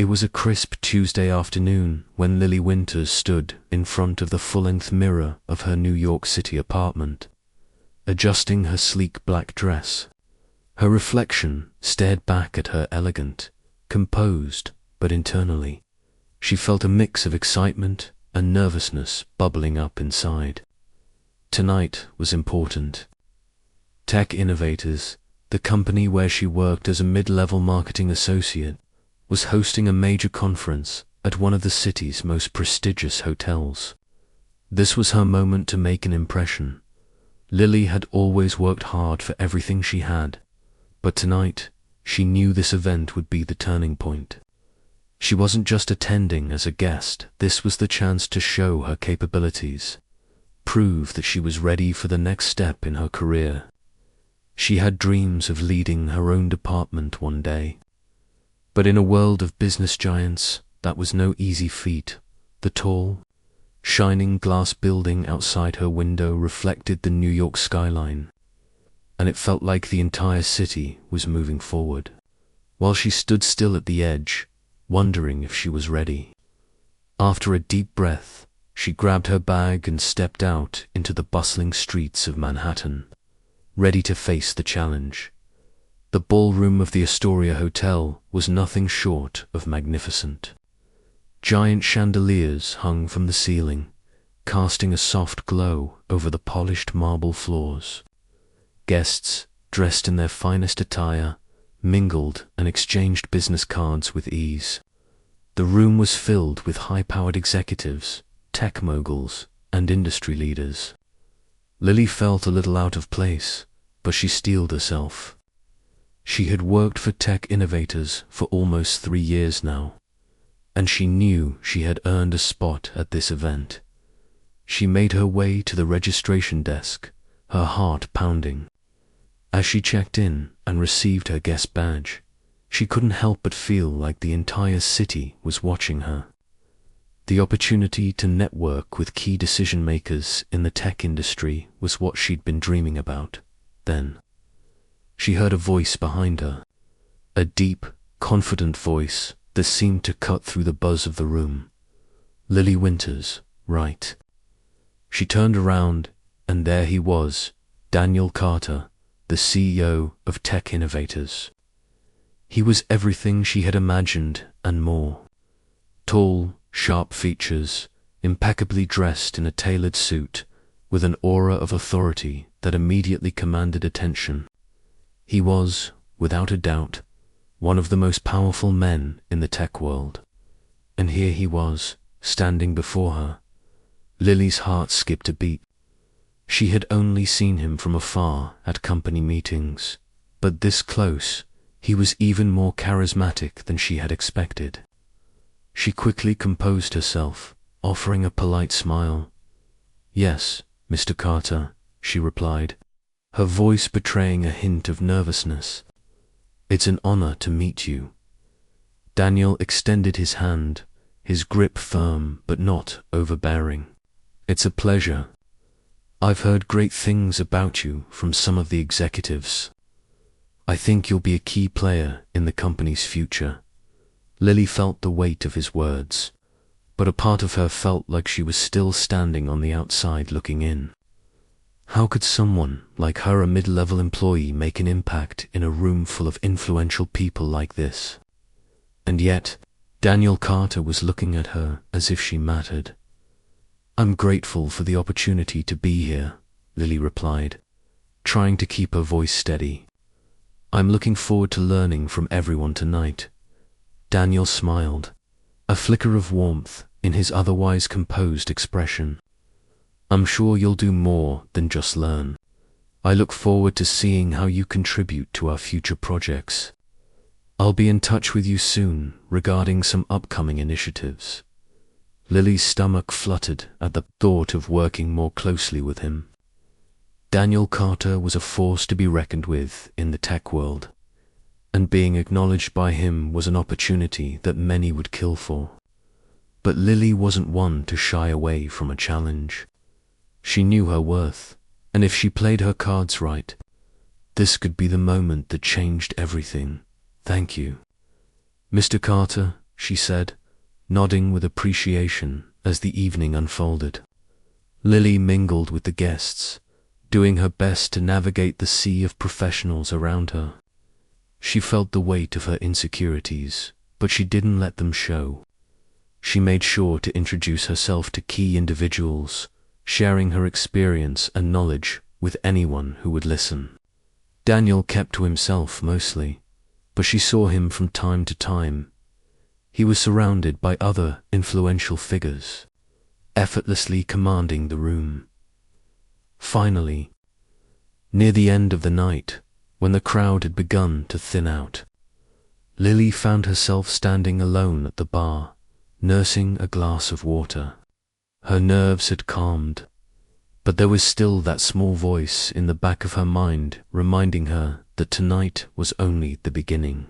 It was a crisp Tuesday afternoon when Lily Winters stood in front of the full-length mirror of her New York City apartment, adjusting her sleek black dress. Her reflection stared back at her elegant, composed, but internally, she felt a mix of excitement and nervousness bubbling up inside. Tonight was important. Tech Innovators, the company where she worked as a mid-level marketing associate, was hosting a major conference at one of the city's most prestigious hotels. This was her moment to make an impression. Lily had always worked hard for everything she had, but tonight she knew this event would be the turning point. She wasn't just attending as a guest, this was the chance to show her capabilities, prove that she was ready for the next step in her career. She had dreams of leading her own department one day. But in a world of business giants, that was no easy feat. The tall, shining glass building outside her window reflected the New York skyline, and it felt like the entire city was moving forward. While she stood still at the edge, wondering if she was ready. After a deep breath, she grabbed her bag and stepped out into the bustling streets of Manhattan, ready to face the challenge. The ballroom of the Astoria Hotel was nothing short of magnificent. Giant chandeliers hung from the ceiling, casting a soft glow over the polished marble floors. Guests, dressed in their finest attire, mingled and exchanged business cards with ease. The room was filled with high-powered executives, tech moguls, and industry leaders. Lily felt a little out of place, but she steeled herself. She had worked for Tech Innovators for almost 3 years now, and she knew she had earned a spot at this event. She made her way to the registration desk, her heart pounding. As she checked in and received her guest badge, she couldn't help but feel like the entire city was watching her. The opportunity to network with key decision-makers in the tech industry was what she'd been dreaming about. Then, she heard a voice behind her, a deep, confident voice that seemed to cut through the buzz of the room. Lily Winters, right? She turned around, and there he was, Daniel Carter, the CEO of Tech Innovators. He was everything she had imagined and more. Tall, sharp features, impeccably dressed in a tailored suit, with an aura of authority that immediately commanded attention. He was, without a doubt, one of the most powerful men in the tech world. And here he was, standing before her. Lily's heart skipped a beat. She had only seen him from afar at company meetings, but this close, he was even more charismatic than she had expected. She quickly composed herself, offering a polite smile. "Yes, Mr. Carter," she replied, her voice betraying a hint of nervousness. "It's an honor to meet you." Daniel extended his hand, his grip firm but not overbearing. "It's a pleasure. I've heard great things about you from some of the executives. I think you'll be a key player in the company's future." Lily felt the weight of his words, but a part of her felt like she was still standing on the outside looking in. How could someone like her, a mid-level employee, make an impact in a room full of influential people like this? And yet, Daniel Carter was looking at her as if she mattered. "I'm grateful for the opportunity to be here," Lily replied, trying to keep her voice steady. "I'm looking forward to learning from everyone tonight." Daniel smiled, a flicker of warmth in his otherwise composed expression. "I'm sure you'll do more than just learn. I look forward to seeing how you contribute to our future projects. I'll be in touch with you soon regarding some upcoming initiatives." Lily's stomach fluttered at the thought of working more closely with him. Daniel Carter was a force to be reckoned with in the tech world, and being acknowledged by him was an opportunity that many would kill for. But Lily wasn't one to shy away from a challenge. She knew her worth, and if she played her cards right, this could be the moment that changed everything. "Thank you, Mr. Carter," she said, nodding with appreciation as the evening unfolded. Lily mingled with the guests, doing her best to navigate the sea of professionals around her. She felt the weight of her insecurities, but she didn't let them show. She made sure to introduce herself to key individuals, sharing her experience and knowledge with anyone who would listen. Daniel kept to himself mostly, but she saw him from time to time. He was surrounded by other influential figures, effortlessly commanding the room. Finally, near the end of the night, when the crowd had begun to thin out, Lily found herself standing alone at the bar, nursing a glass of water. Her nerves had calmed, but there was still that small voice in the back of her mind reminding her that tonight was only the beginning.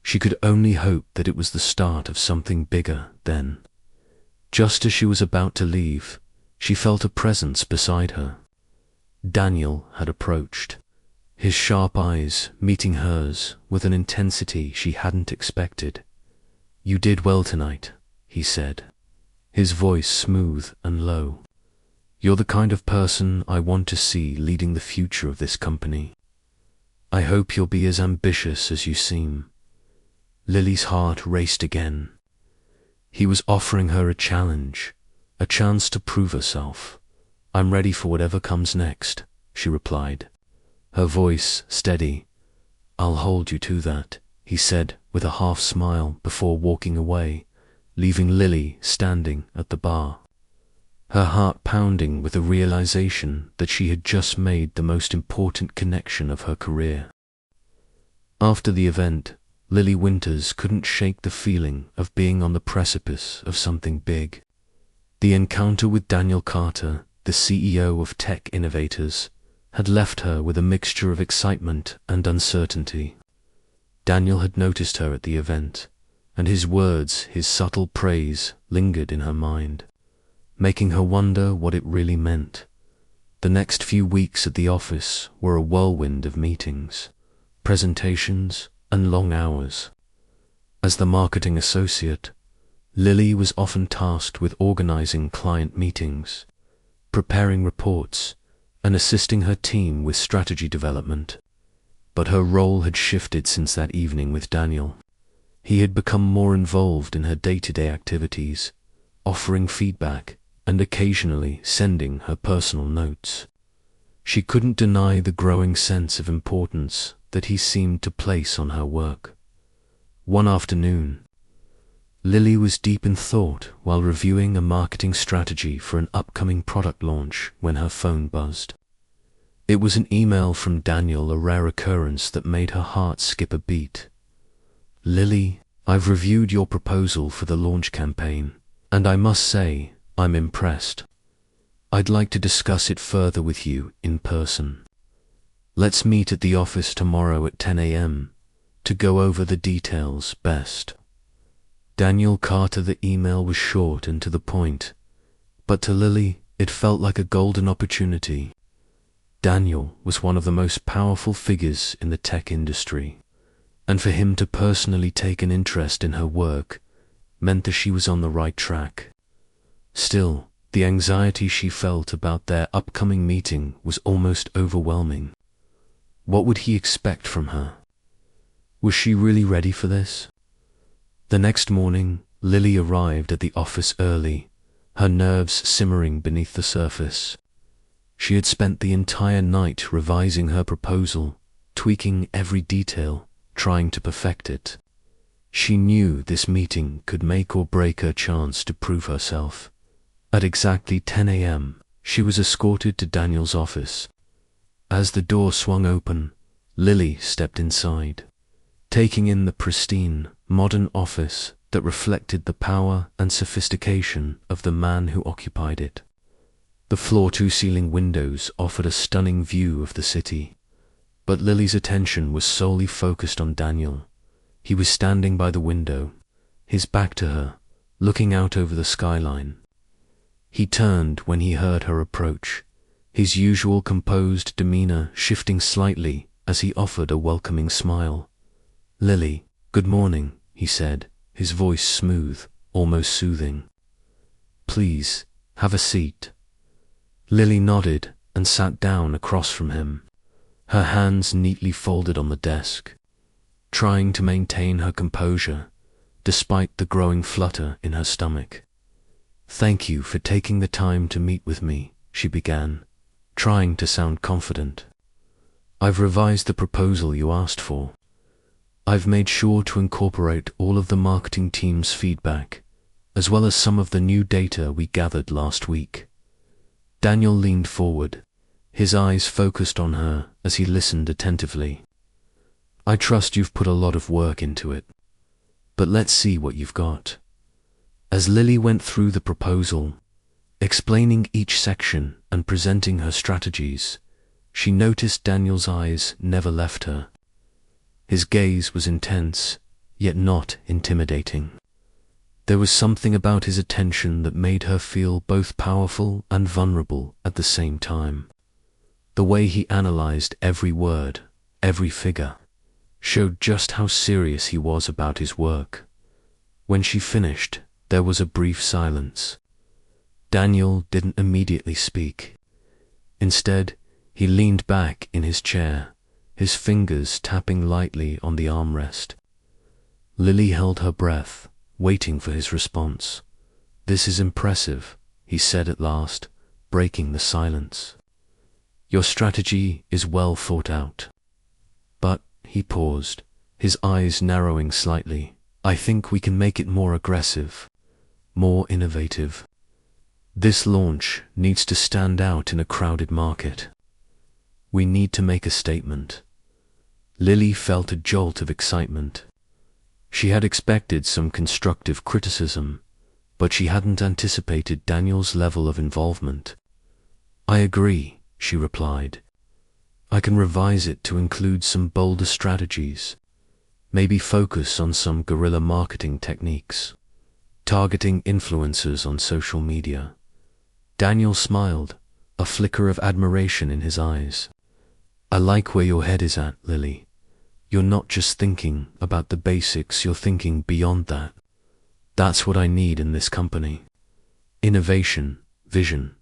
She could only hope that it was the start of something bigger then. Just as she was about to leave, she felt a presence beside her. Daniel had approached, his sharp eyes meeting hers with an intensity she hadn't expected. "You did well tonight," he said, his voice smooth and low. "You're the kind of person I want to see leading the future of this company. I hope you'll be as ambitious as you seem." Lily's heart raced again. He was offering her a challenge, a chance to prove herself. "I'm ready for whatever comes next," she replied, her voice steady. "I'll hold you to that," he said with a half smile before walking away, leaving Lily standing at the bar, her heart pounding with the realization that she had just made the most important connection of her career. After the event, Lily Winters couldn't shake the feeling of being on the precipice of something big. The encounter with Daniel Carter, the CEO of Tech Innovators, had left her with a mixture of excitement and uncertainty. Daniel had noticed her at the event, and his words, his subtle praise, lingered in her mind, making her wonder what it really meant. The next few weeks at the office were a whirlwind of meetings, presentations, and long hours. As the marketing associate, Lily was often tasked with organizing client meetings, preparing reports, and assisting her team with strategy development. But her role had shifted since that evening with Daniel. He had become more involved in her day-to-day activities, offering feedback and occasionally sending her personal notes. She couldn't deny the growing sense of importance that he seemed to place on her work. One afternoon, Lily was deep in thought while reviewing a marketing strategy for an upcoming product launch when her phone buzzed. It was an email from Daniel, a rare occurrence that made her heart skip a beat. "Lily, I've reviewed your proposal for the launch campaign, and I must say I'm impressed. I'd like to discuss it further with you in person. Let's meet at the office tomorrow at 10 a.m. to go over the details best." Daniel Carter. The email was short and to the point, but to Lily it felt like a golden opportunity. Daniel was one of the most powerful figures in the tech industry, and for him to personally take an interest in her work meant that she was on the right track. Still, the anxiety she felt about their upcoming meeting was almost overwhelming. What would he expect from her? Was she really ready for this? The next morning, Lily arrived at the office early, her nerves simmering beneath the surface. She had spent the entire night revising her proposal, tweaking every detail, trying to perfect it. She knew this meeting could make or break her chance to prove herself. At exactly 10 a.m., she was escorted to Daniel's office. As the door swung open, Lily stepped inside, taking in the pristine, modern office that reflected the power and sophistication of the man who occupied it. The floor-to-ceiling windows offered a stunning view of the city, but Lily's attention was solely focused on Daniel. He was standing by the window, his back to her, looking out over the skyline. He turned when he heard her approach, his usual composed demeanor shifting slightly as he offered a welcoming smile. "Lily, good morning," he said, his voice smooth, almost soothing. "Please, have a seat." Lily nodded and sat down across from him, her hands neatly folded on the desk, trying to maintain her composure despite the growing flutter in her stomach. "Thank you for taking the time to meet with me," she began, trying to sound confident. "I've revised the proposal you asked for. I've made sure to incorporate all of the marketing team's feedback, as well as some of the new data we gathered last week." Daniel leaned forward, his eyes focused on her as he listened attentively. "I trust you've put a lot of work into it, but let's see what you've got." As Lily went through the proposal, explaining each section and presenting her strategies, she noticed Daniel's eyes never left her. His gaze was intense, yet not intimidating. There was something about his attention that made her feel both powerful and vulnerable at the same time. The way he analyzed every word, every figure, showed just how serious he was about his work. When she finished, there was a brief silence. Daniel didn't immediately speak. Instead, he leaned back in his chair, his fingers tapping lightly on the armrest. Lily held her breath, waiting for his response. "This is impressive," he said at last, breaking the silence. "Your strategy is well thought out." But he paused, his eyes narrowing slightly. "I think we can make it more aggressive, more innovative. This launch needs to stand out in a crowded market. We need to make a statement." Lily felt a jolt of excitement. She had expected some constructive criticism, but she hadn't anticipated Daniel's level of involvement. "I agree," she replied. "I can revise it to include some bolder strategies, maybe focus on some guerrilla marketing techniques, targeting influencers on social media." Daniel smiled, a flicker of admiration in his eyes. "I like where your head is at, Lily. You're not just thinking about the basics, you're thinking beyond that. That's what I need in this company. Innovation, vision."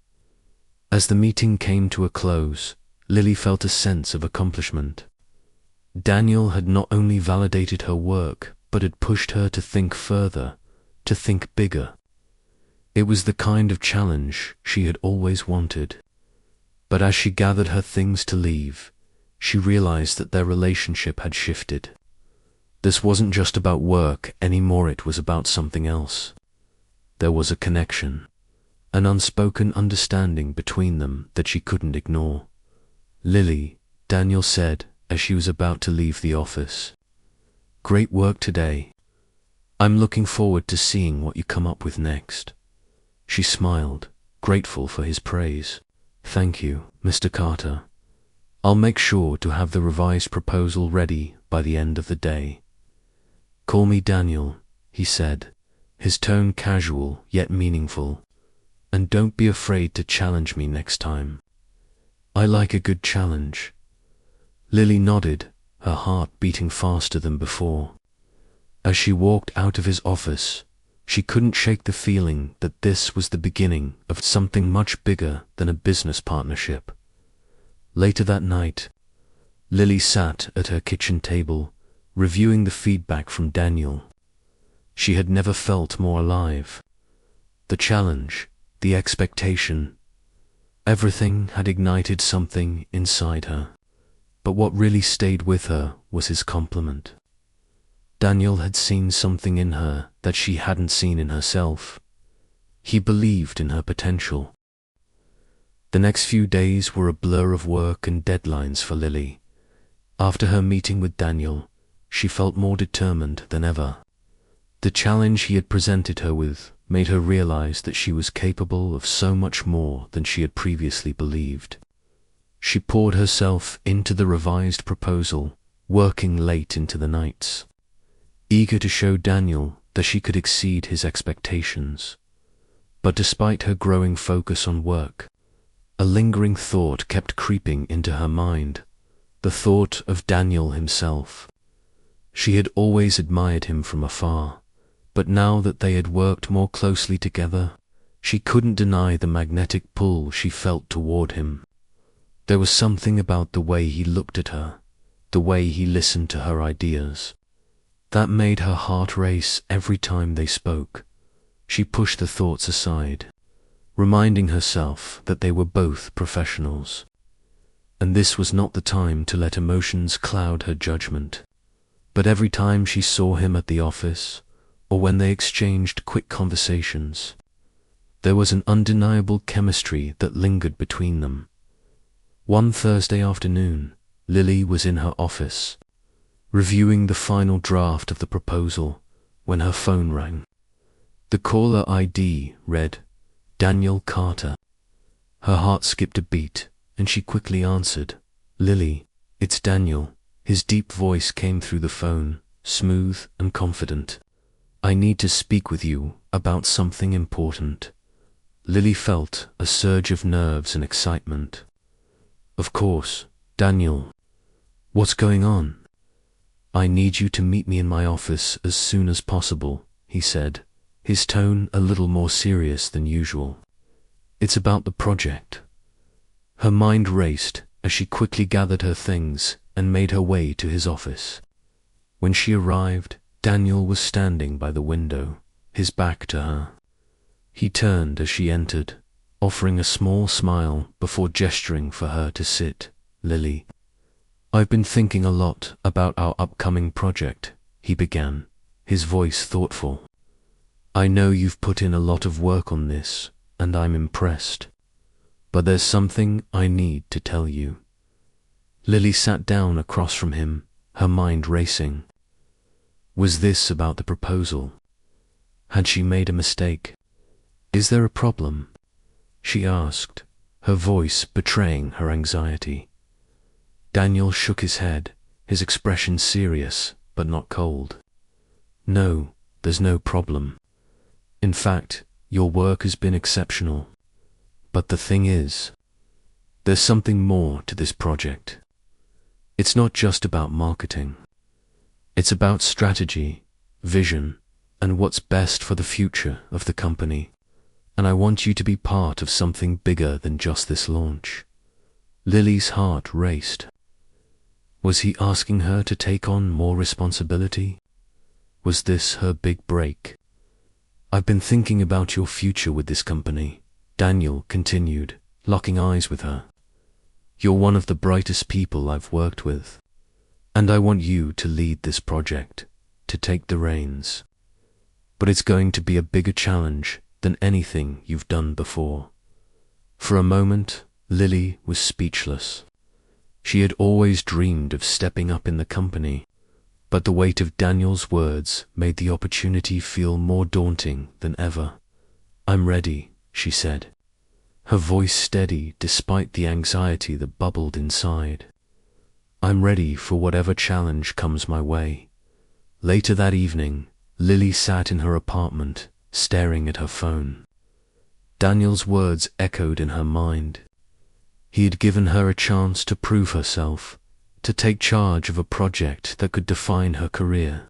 As the meeting came to a close, Lily felt a sense of accomplishment. Daniel had not only validated her work, but had pushed her to think further, to think bigger. It was the kind of challenge she had always wanted. But as she gathered her things to leave, she realized that their relationship had shifted. This wasn't just about work anymore, it was about something else. There was a connection, an unspoken understanding between them that she couldn't ignore. "Lily," Daniel said as she was about to leave the office, "great work today. I'm looking forward to seeing what you come up with next." She smiled, grateful for his praise. "Thank you, Mr. Carter. I'll make sure to have the revised proposal ready by the end of the day." "Call me Daniel," he said, his tone casual yet meaningful. "And don't be afraid to challenge me next time. I like a good challenge." Lily nodded, her heart beating faster than before. As she walked out of his office, she couldn't shake the feeling that this was the beginning of something much bigger than a business partnership. Later that night, Lily sat at her kitchen table, reviewing the feedback from Daniel. She had never felt more alive. The challenge, the expectation, everything had ignited something inside her. But what really stayed with her was his compliment. Daniel had seen something in her that she hadn't seen in herself. He believed in her potential. The next few days were a blur of work and deadlines for Lily. After her meeting with Daniel, she felt more determined than ever. The challenge he had presented her with made her realize that she was capable of so much more than she had previously believed. She poured herself into the revised proposal, working late into the nights, eager to show Daniel that she could exceed his expectations. But despite her growing focus on work, a lingering thought kept creeping into her mind, the thought of Daniel himself. She had always admired him from afar, But now that they had worked more closely together, she couldn't deny the magnetic pull she felt toward him. There was something about the way he looked at her, the way he listened to her ideas, that made her heart race every time they spoke. She pushed the thoughts aside, reminding herself that they were both professionals, and this was not the time to let emotions cloud her judgment. But every time she saw him at the office, or when they exchanged quick conversations, there was an undeniable chemistry that lingered between them. One Thursday afternoon, Lily was in her office, reviewing the final draft of the proposal, when her phone rang. The caller ID read, Daniel Carter. Her heart skipped a beat, and she quickly answered. Lily, it's Daniel. His deep voice came through the phone, smooth and confident. I need to speak with you about something important. Lily felt a surge of nerves and excitement. Of course, Daniel. What's going on? I need you to meet me in my office as soon as possible, he said, his tone a little more serious than usual. It's about the project. Her mind raced as she quickly gathered her things and made her way to his office. When she arrived, Daniel was standing by the window, his back to her. He turned as she entered, offering a small smile before gesturing for her to sit. Lily, I've been thinking a lot about our upcoming project, he began, his voice thoughtful. I know you've put in a lot of work on this, and I'm impressed. But there's something I need to tell you. Lily sat down across from him, her mind racing. Was this about the proposal? Had she made a mistake? Is there a problem? She asked, her voice betraying her anxiety. Daniel shook his head, his expression serious but not cold. No, there's no problem. In fact, your work has been exceptional. But the thing is, there's something more to this project. It's not just about marketing. It's about strategy, vision, and what's best for the future of the company. And I want you to be part of something bigger than just this launch. Lily's heart raced. Was he asking her to take on more responsibility? Was this her big break? I've been thinking about your future with this company, Daniel continued, locking eyes with her. You're one of the brightest people I've worked with, and I want you to lead this project, to take the reins. But it's going to be a bigger challenge than anything you've done before. For a moment, Lily was speechless. She had always dreamed of stepping up in the company, but the weight of Daniel's words made the opportunity feel more daunting than ever. I'm ready, she said, her voice steady despite the anxiety that bubbled inside. I'm ready for whatever challenge comes my way. Later that evening, Lily sat in her apartment, staring at her phone. Daniel's words echoed in her mind. He had given her a chance to prove herself, to take charge of a project that could define her career.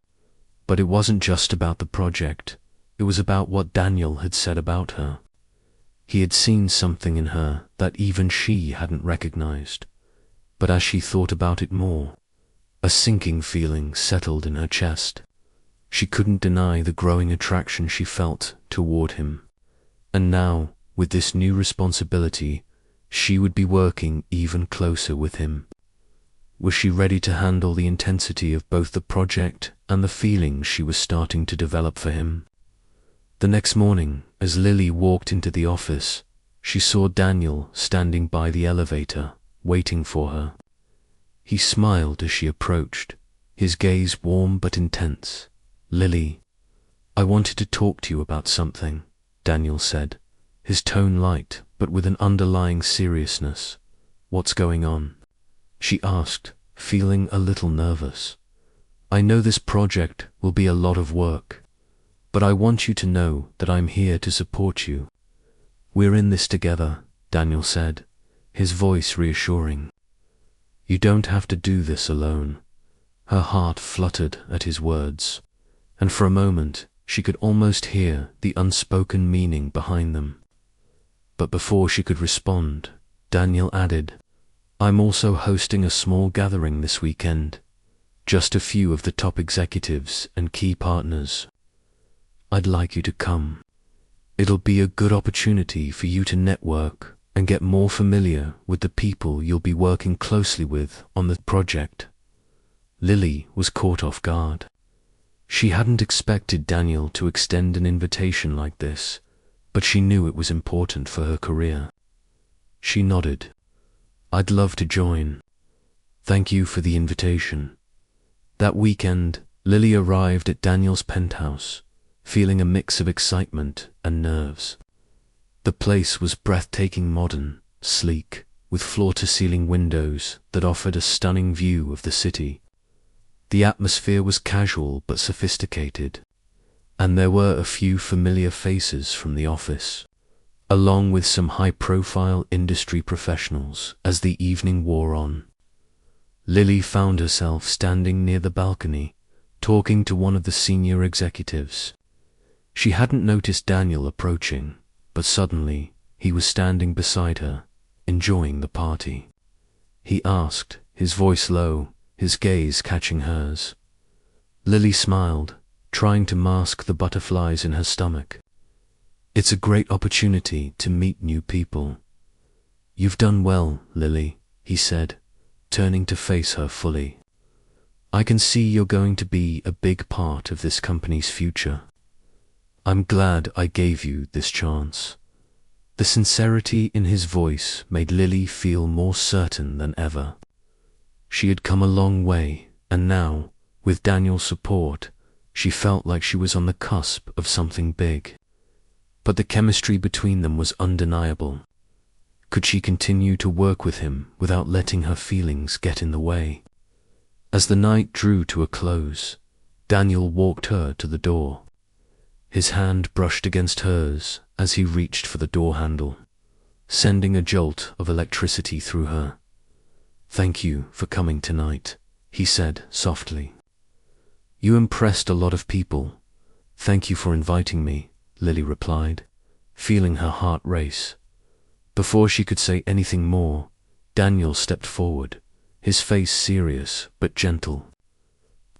But it wasn't just about the project, it was about what Daniel had said about her. He had seen something in her that even she hadn't recognized. But as she thought about it more, a sinking feeling settled in her chest. She couldn't deny the growing attraction she felt toward him. And now, with this new responsibility, she would be working even closer with him. Was she ready to handle the intensity of both the project and the feelings she was starting to develop for him? The next morning, as Lily walked into the office, she saw Daniel standing by the elevator, waiting for her. He smiled as she approached, his gaze warm but intense. Lily, I wanted to talk to you about something, Daniel said, his tone light but with an underlying seriousness. What's going on? She asked, feeling a little nervous. I know this project will be a lot of work, but I want you to know that I'm here to support you. We're in this together, Daniel said, his voice reassuring. You don't have to do this alone. Her heart fluttered at his words, and for a moment She could almost hear the unspoken meaning behind them. But before she could respond, Daniel added, "I'm also hosting a small gathering this weekend. Just a few of the top executives and key partners. I'd like you to come. It'll be a good opportunity for you to network and get more familiar with the people you'll be working closely with on the project." Lily was caught off guard. She hadn't expected Daniel to extend an invitation like this, but she knew it was important for her career. She nodded. "I'd love to join. Thank you for the invitation." That weekend, Lily arrived at Daniel's penthouse, feeling a mix of excitement and nerves. The place was breathtaking, modern, sleek, with floor-to-ceiling windows that offered a stunning view of the city. The atmosphere was casual but sophisticated, and there were a few familiar faces from the office, along with some high-profile industry professionals as the evening wore on. Lily found herself standing near the balcony, talking to one of the senior executives. She hadn't noticed Daniel approaching, but suddenly he was standing beside her, enjoying the party. He asked, his voice low, his gaze catching hers. Lily smiled, trying to mask the butterflies in her stomach. "It's a great opportunity to meet new people." "You've done well, Lily," he said, turning to face her fully. "I can see you're going to be a big part of this company's future. I'm glad I gave you this chance." The sincerity in his voice made Lily feel more certain than ever. She had come a long way, and now, with Daniel's support, she felt like she was on the cusp of something big. But the chemistry between them was undeniable. Could she continue to work with him without letting her feelings get in the way? As the night drew to a close, Daniel walked her to the door. His hand brushed against hers as he reached for the door handle, sending a jolt of electricity through her. "Thank you for coming tonight," he said softly. "You impressed a lot of people. Thank you for inviting me," Lily replied, feeling her heart race. Before she could say anything more, Daniel stepped forward, his face serious but gentle.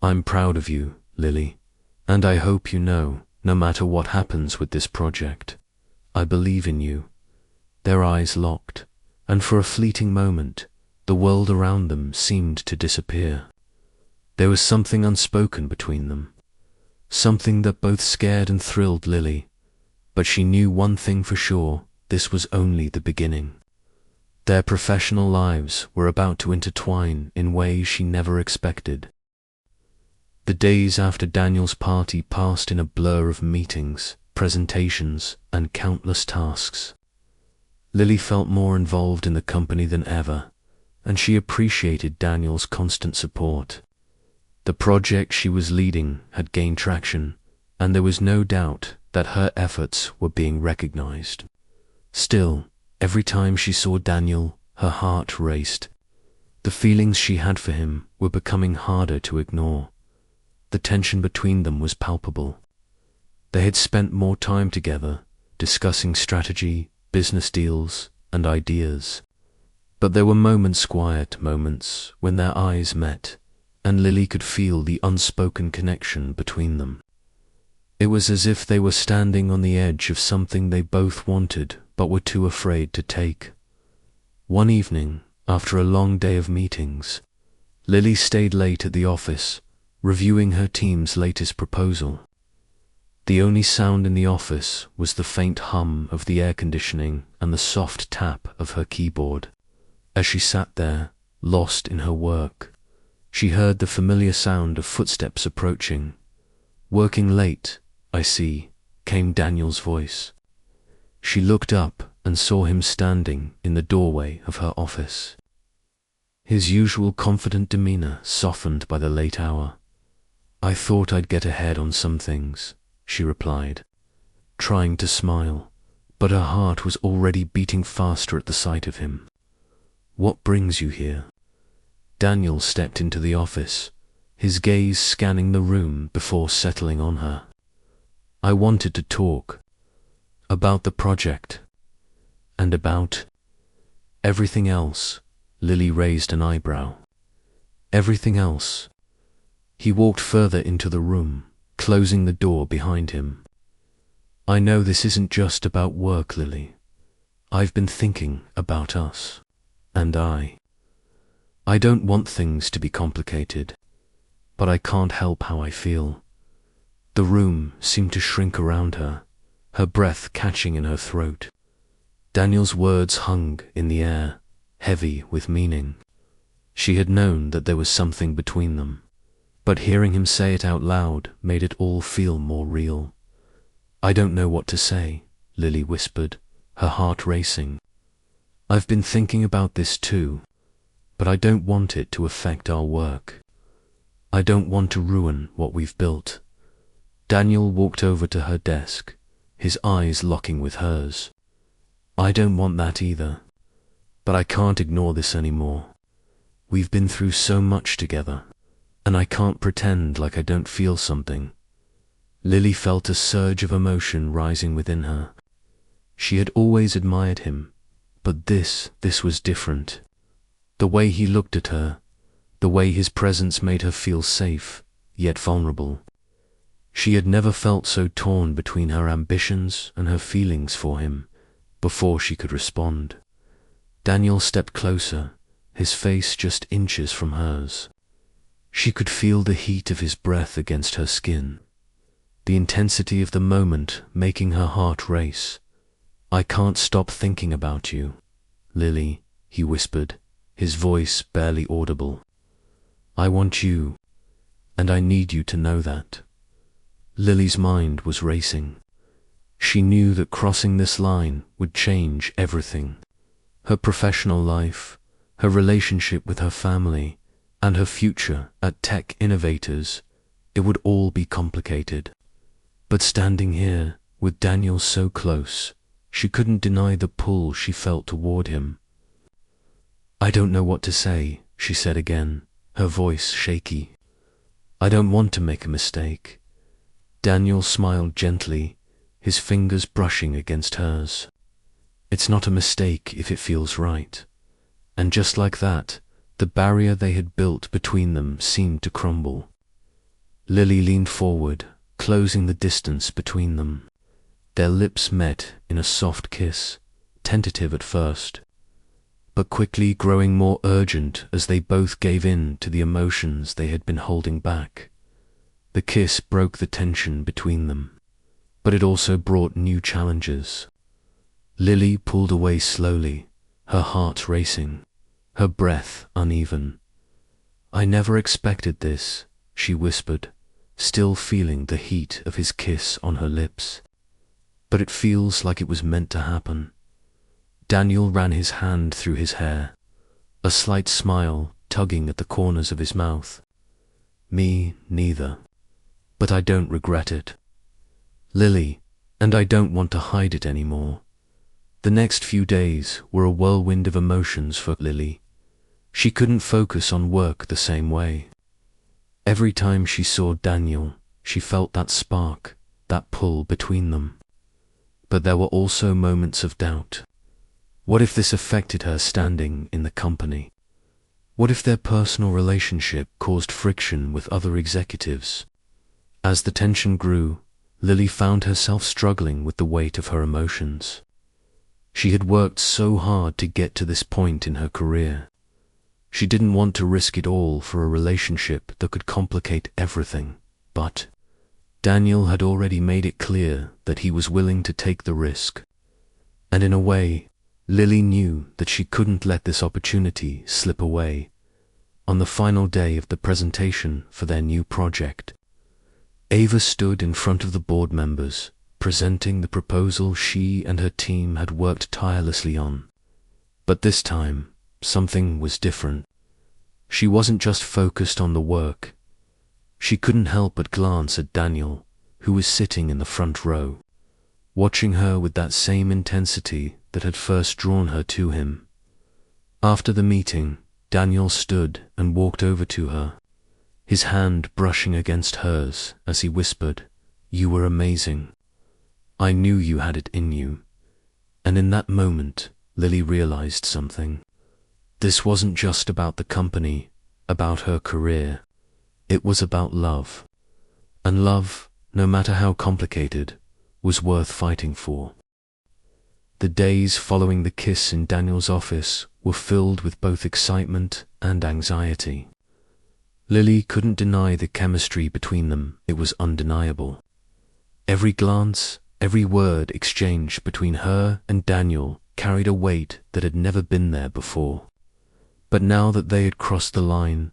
"I'm proud of you, Lily, and I hope you know, no matter what happens with this project, I believe in you." Their eyes locked, and for a fleeting moment, the world around them seemed to disappear. There was something unspoken between them, something that both scared and thrilled Lily, but she knew one thing for sure: this was only the beginning. Their professional lives were about to intertwine in ways she never expected. The days after Daniel's party passed in a blur of meetings, presentations, and countless tasks. Lily felt more involved in the company than ever, and she appreciated Daniel's constant support. The project she was leading had gained traction, and there was no doubt that her efforts were being recognized. Still, every time she saw Daniel, her heart raced. The feelings she had for him were becoming harder to ignore. The tension between them was palpable. They had spent more time together, discussing strategy, business deals, and ideas. But there were moments, quiet moments, when their eyes met, and Lily could feel the unspoken connection between them. It was as if they were standing on the edge of something they both wanted but were too afraid to take. One evening, after a long day of meetings, Lily stayed late at the office, reviewing her team's latest proposal. The only sound in the office was the faint hum of the air conditioning and the soft tap of her keyboard. As she sat there, lost in her work, she heard the familiar sound of footsteps approaching. "Working late, I see," came Daniel's voice. She looked up and saw him standing in the doorway of her office. His usual confident demeanor softened by the late hour. "I thought I'd get ahead on some things," she replied, trying to smile, but her heart was already beating faster at the sight of him. "What brings you here?" Daniel stepped into the office, his gaze scanning the room before settling on her. I wanted to talk about the project and about everything else. Lily raised an eyebrow. Everything else. He walked further into the room, closing the door behind him. I know this isn't just about work, Lily. I've been thinking about us. And I don't want things to be complicated, but I can't help how I feel. The room seemed to shrink around her, her breath catching in her throat. Daniel's words hung in the air, heavy with meaning. She had known that there was something between them, but hearing him say it out loud made it all feel more real. I don't know what to say, Lily whispered, her heart racing. I've been thinking about this too, but I don't want it to affect our work. I don't want to ruin what we've built. Daniel walked over to her desk, his eyes locking with hers. I don't want that either, but I can't ignore this anymore. We've been through so much together, and I can't pretend like I don't feel something. Lily felt a surge of emotion rising within her. She had always admired him, but this was different. The way he looked at her, the way his presence made her feel safe, yet vulnerable. She had never felt so torn between her ambitions and her feelings for him before she could respond. Daniel stepped closer, his face just inches from hers. She could feel the heat of his breath against her skin, the intensity of the moment making her heart race. I can't stop thinking about you, Lily, he whispered, his voice barely audible. I want you, and I need you to know that. Lily's mind was racing. She knew that crossing this line would change everything. Her professional life, her relationship with her family, and her future at Tech Innovators. It would all be complicated. But standing here, with Daniel so close, she couldn't deny the pull she felt toward him. I don't know what to say, she said again, her voice shaky. I don't want to make a mistake. Daniel smiled gently, his fingers brushing against hers. It's not a mistake if it feels right. And just like that, the barrier they had built between them seemed to crumble. Lily leaned forward, closing the distance between them. Their lips met in a soft kiss, tentative at first, but quickly growing more urgent as they both gave in to the emotions they had been holding back. The kiss broke the tension between them, but it also brought new challenges. Lily pulled away slowly, her heart racing, her breath uneven. I never expected this, she whispered, still feeling the heat of his kiss on her lips. But it feels like it was meant to happen. Daniel ran his hand through his hair, a slight smile tugging at the corners of his mouth. Me neither. But I don't regret it, Lily, and I don't want to hide it anymore. The next few days were a whirlwind of emotions for Lily. She couldn't focus on work the same way. Every time she saw Daniel, she felt that spark, that pull between them. But there were also moments of doubt. What if this affected her standing in the company? What if their personal relationship caused friction with other executives? As the tension grew, Lily found herself struggling with the weight of her emotions. She had worked so hard to get to this point in her career. She didn't want to risk it all for a relationship that could complicate everything, but Daniel had already made it clear that he was willing to take the risk. And in a way, Lily knew that she couldn't let this opportunity slip away. On the final day of the presentation for their new project, Ava stood in front of the board members, presenting the proposal she and her team had worked tirelessly on. But this time, something was different. She wasn't just focused on the work. She couldn't help but glance at Daniel, who was sitting in the front row, watching her with that same intensity that had first drawn her to him. After the meeting, Daniel stood and walked over to her, his hand brushing against hers as he whispered, "You were amazing, I knew you had it in you. And in that moment, Lily realized something. This wasn't just about the company, about her career. It was about love. And love, no matter how complicated, was worth fighting for. The days following the kiss in Daniel's office were filled with both excitement and anxiety. Lily couldn't deny the chemistry between them. It was undeniable. Every glance, every word exchanged between her and Daniel carried a weight that had never been there before. But now that they had crossed the line,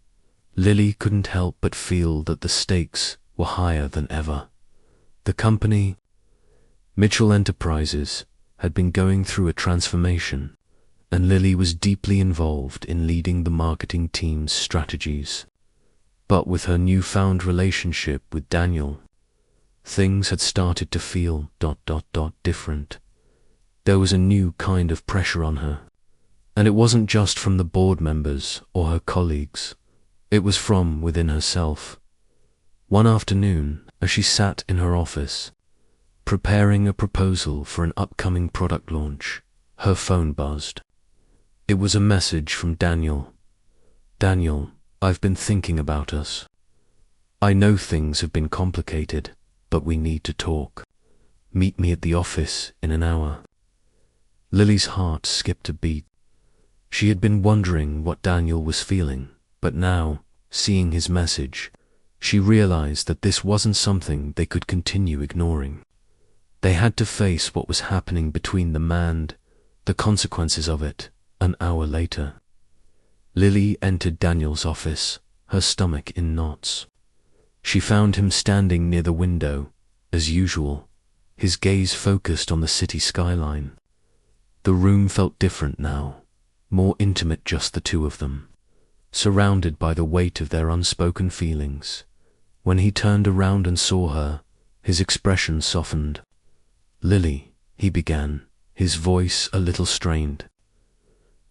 Lily couldn't help but feel that the stakes were higher than ever. The company, Mitchell Enterprises, had been going through a transformation, and Lily was deeply involved in leading the marketing team's strategies. But with her newfound relationship with Daniel, things had started to feel different. There was a new kind of pressure on her, and it wasn't just from the board members or her colleagues. It was from within herself. One afternoon, as she sat in her office, preparing a proposal for an upcoming product launch, her phone buzzed. It was a message from Daniel. "Daniel, I've been thinking about us. I know things have been complicated, but we need to talk. Meet me at the office in an hour." Lily's heart skipped a beat. She had been wondering what Daniel was feeling, but now, seeing his message, she realized that this wasn't something they could continue ignoring. They had to face what was happening between them and the consequences of it. An hour later, Lily entered Daniel's office, her stomach in knots. She found him standing near the window, as usual, his gaze focused on the city skyline. The room felt different now, more intimate, just the two of them, surrounded by the weight of their unspoken feelings. When he turned around and saw her, his expression softened. "Lily," he began, his voice a little strained.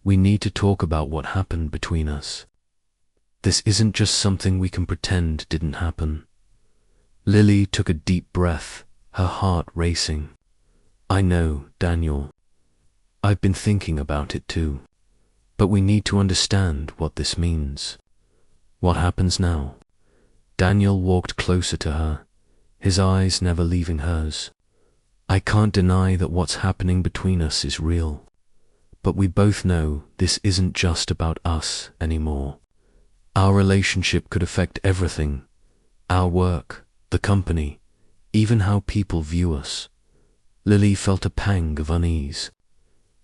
"We need to talk about what happened between us. This isn't just something we can pretend didn't happen." Lily took a deep breath, her heart racing. "I know, Daniel. I've been thinking about it too. But we need to understand what this means. What happens now?" Daniel walked closer to her, his eyes never leaving hers. "I can't deny that what's happening between us is real. But we both know this isn't just about us anymore. Our relationship could affect everything. Our work, the company, even how people view us." Lily felt a pang of unease.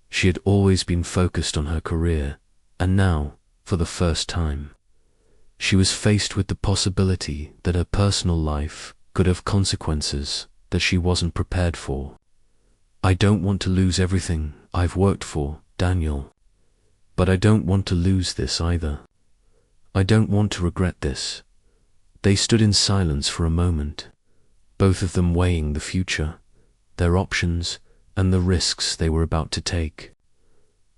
She had always been focused on her career, and now, for the first time, she was faced with the possibility that her personal life could have consequences that she wasn't prepared for. "I don't want to lose everything I've worked for, Daniel. But I don't want to lose this either. I don't want to regret this." They stood in silence for a moment, both of them weighing the future, their options, and the risks they were about to take.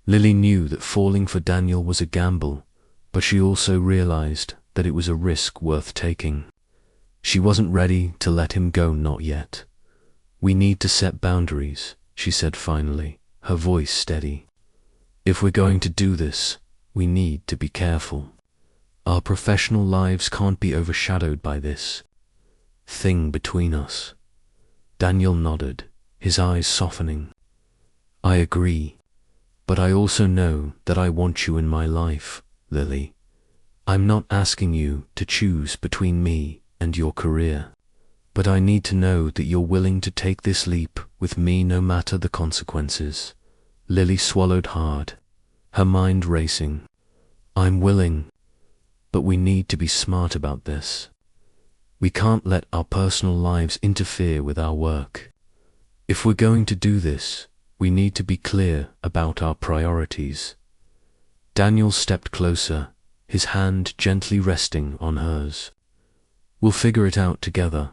Lily knew that falling for Daniel was a gamble, but she also realized that it was a risk worth taking. She wasn't ready to let him go, not yet. "We need to set boundaries," she said finally, her voice steady. "If we're going to do this, we need to be careful. Our professional lives can't be overshadowed by this thing between us." Daniel nodded, his eyes softening. "I agree, but I also know that I want you in my life, Lily. I'm not asking you to choose between me and your career, but I need to know that you're willing to take this leap with me no matter the consequences." Lily swallowed hard, her mind racing. "I'm willing, but we need to be smart about this. We can't let our personal lives interfere with our work. If we're going to do this, we need to be clear about our priorities." Daniel stepped closer, his hand gently resting on hers. "We'll figure it out together.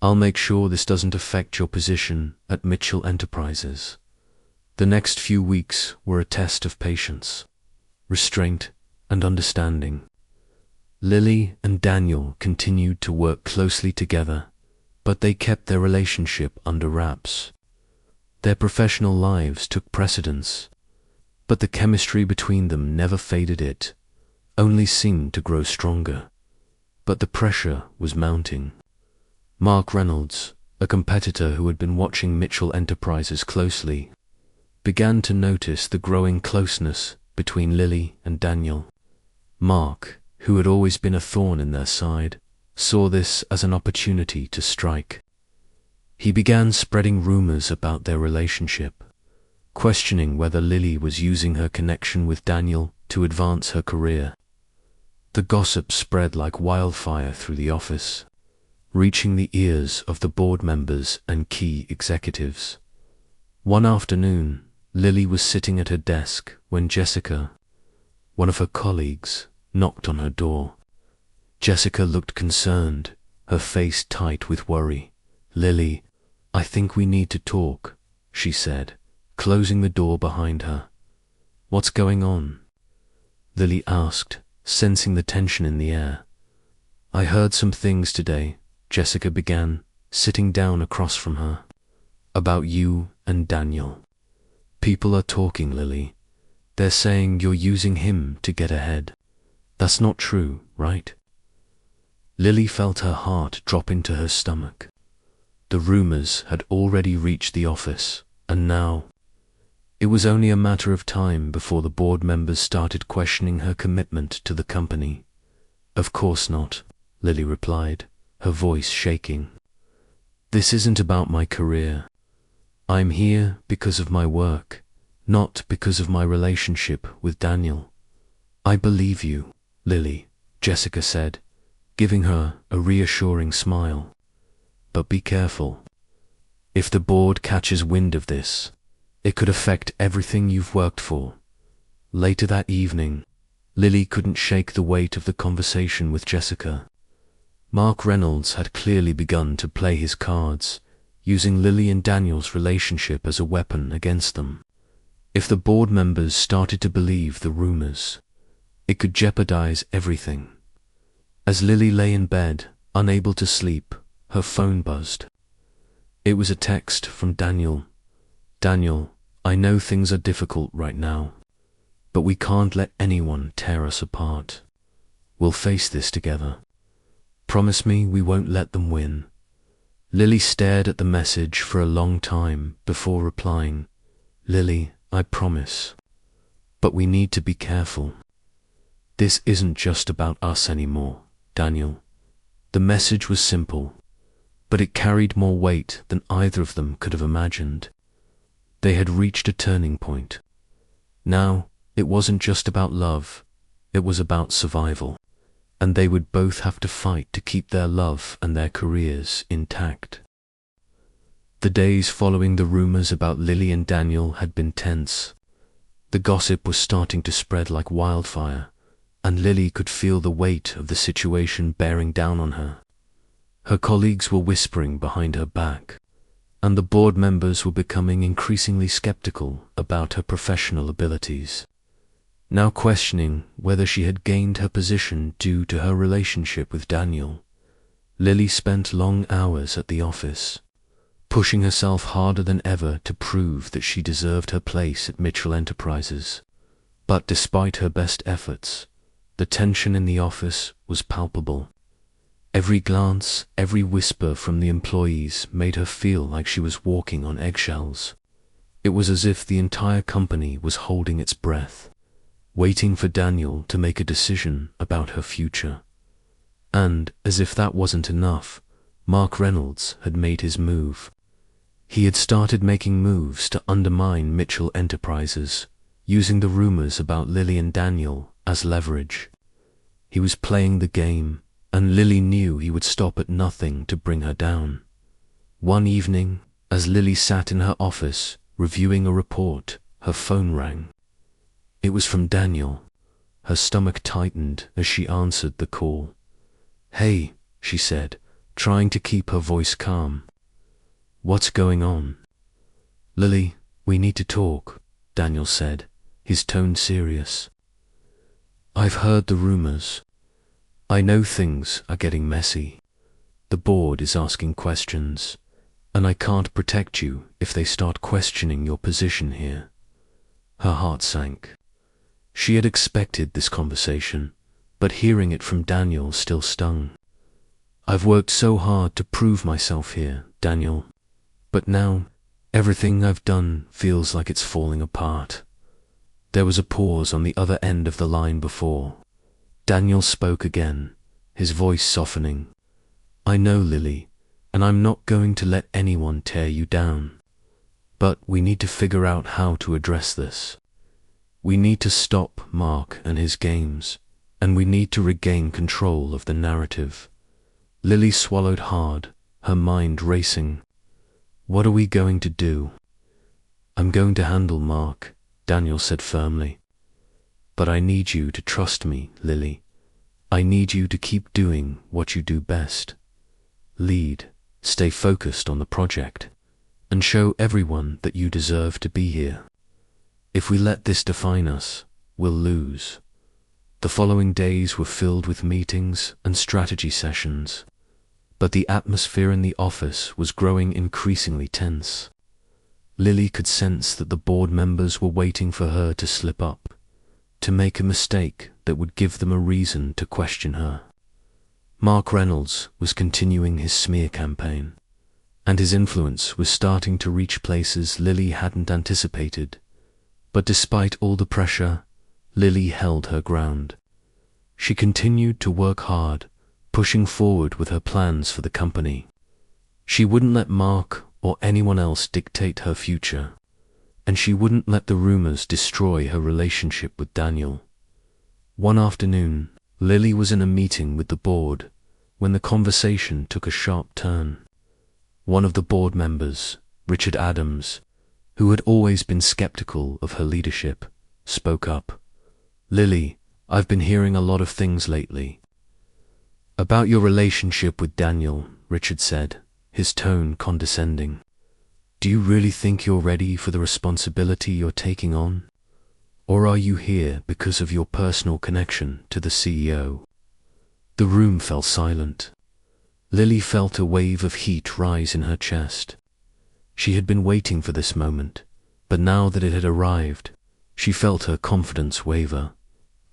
I'll make sure this doesn't affect your position at Mitchell Enterprises." The next few weeks were a test of patience, restraint, and understanding. Lily and Daniel continued to work closely together, but they kept their relationship under wraps. Their professional lives took precedence, but the chemistry between them never faded. It only seemed to grow stronger. But the pressure was mounting. Mark Reynolds, a competitor who had been watching Mitchell Enterprises closely, began to notice the growing closeness between Lily and Daniel. Mark, who had always been a thorn in their side, saw this as an opportunity to strike. He began spreading rumors about their relationship, questioning whether Lily was using her connection with Daniel to advance her career. The gossip spread like wildfire through the office, reaching the ears of the board members and key executives. One afternoon, Lily was sitting at her desk when Jessica, one of her colleagues, knocked on her door. Jessica looked concerned, her face tight with worry. "Lily, I think we need to talk," she said, closing the door behind her. "What's going on?" Lily asked, sensing the tension in the air. "I heard some things today," Jessica began, sitting down across from her. "About you and Daniel. People are talking, Lily. They're saying you're using him to get ahead. That's not true, right?" Lily felt her heart drop into her stomach. The rumors had already reached the office, and now it was only a matter of time before the board members started questioning her commitment to the company. "Of course not," Lily replied, her voice shaking. "This isn't about my career. I'm here because of my work, not because of my relationship with Daniel." "I believe you, Lily," Jessica said, giving her a reassuring smile. "But be careful. If the board catches wind of this, it could affect everything you've worked for." Later that evening, Lily couldn't shake the weight of the conversation with Jessica. Mark Reynolds had clearly begun to play his cards, using Lily and Daniel's relationship as a weapon against them. If the board members started to believe the rumors, it could jeopardize everything. As Lily lay in bed, unable to sleep, her phone buzzed. It was a text from Daniel. "Daniel, I know things are difficult right now, but we can't let anyone tear us apart. We'll face this together. Promise me we won't let them win." Lily stared at the message for a long time before replying, "Lily, I promise. But we need to be careful. This isn't just about us anymore, Daniel." The message was simple, but it carried more weight than either of them could have imagined. They had reached a turning point. Now, it wasn't just about love, it was about survival, and they would both have to fight to keep their love and their careers intact. The days following the rumors about Lily and Daniel had been tense. The gossip was starting to spread like wildfire, and Lily could feel the weight of the situation bearing down on her. Her colleagues were whispering behind her back, and the board members were becoming increasingly skeptical about her professional abilities, now questioning whether she had gained her position due to her relationship with Daniel. Lily spent long hours at the office, pushing herself harder than ever to prove that she deserved her place at Mitchell Enterprises. But despite her best efforts, the tension in the office was palpable. Every glance, every whisper from the employees made her feel like she was walking on eggshells. It was as if the entire company was holding its breath, waiting for Daniel to make a decision about her future. And, as if that wasn't enough, Mark Reynolds had made his move. He had started making moves to undermine Mitchell Enterprises, using the rumors about Lily and Daniel as leverage. He was playing the game, and Lily knew he would stop at nothing to bring her down. One evening, as Lily sat in her office reviewing a report, her phone rang. It was from Daniel. Her stomach tightened as she answered the call. "Hey," she said, trying to keep her voice calm. "What's going on?" "Lily, we need to talk," Daniel said, his tone serious. "I've heard the rumors. I know things are getting messy. The The board is asking questions, and I can't protect you if they start questioning your position here. Her heart sank. She had expected this conversation, but hearing it from Daniel still stung. I've worked so hard to prove myself here, Daniel, but now everything I've done feels like it's falling apart. There was a pause on the other end of the line before Daniel spoke again, his voice softening. I know, Lily, and I'm not going to let anyone tear you down. But we need to figure out how to address this. We need to stop Mark and his games, and we need to regain control of the narrative. Lily swallowed hard, her mind racing. What are we going to do? I'm going to handle Mark, Daniel said firmly. But I need you to trust me, Lily. I need you to keep doing what you do best. Lead, stay focused on the project, and show everyone that you deserve to be here. If we let this define us, we'll lose. The following days were filled with meetings and strategy sessions, but the atmosphere in the office was growing increasingly tense. Lily could sense that the board members were waiting for her to slip up, to make a mistake that would give them a reason to question her. Mark Reynolds was continuing his smear campaign, and his influence was starting to reach places Lily hadn't anticipated. But despite all the pressure, Lily held her ground. She continued to work hard, pushing forward with her plans for the company. She wouldn't let Mark or anyone else dictate her future, and she wouldn't let the rumors destroy her relationship with Daniel. One afternoon, Lily was in a meeting with the board when the conversation took a sharp turn. One of the board members, Richard Adams, who had always been skeptical of her leadership, spoke up. Lily, I've been hearing a lot of things lately. About your relationship with Daniel, Richard said, his tone condescending. Do you really think you're ready for the responsibility you're taking on? Or are you here because of your personal connection to the CEO? The room fell silent. Lily felt a wave of heat rise in her chest. She had been waiting for this moment, but now that it had arrived, she felt her confidence waver.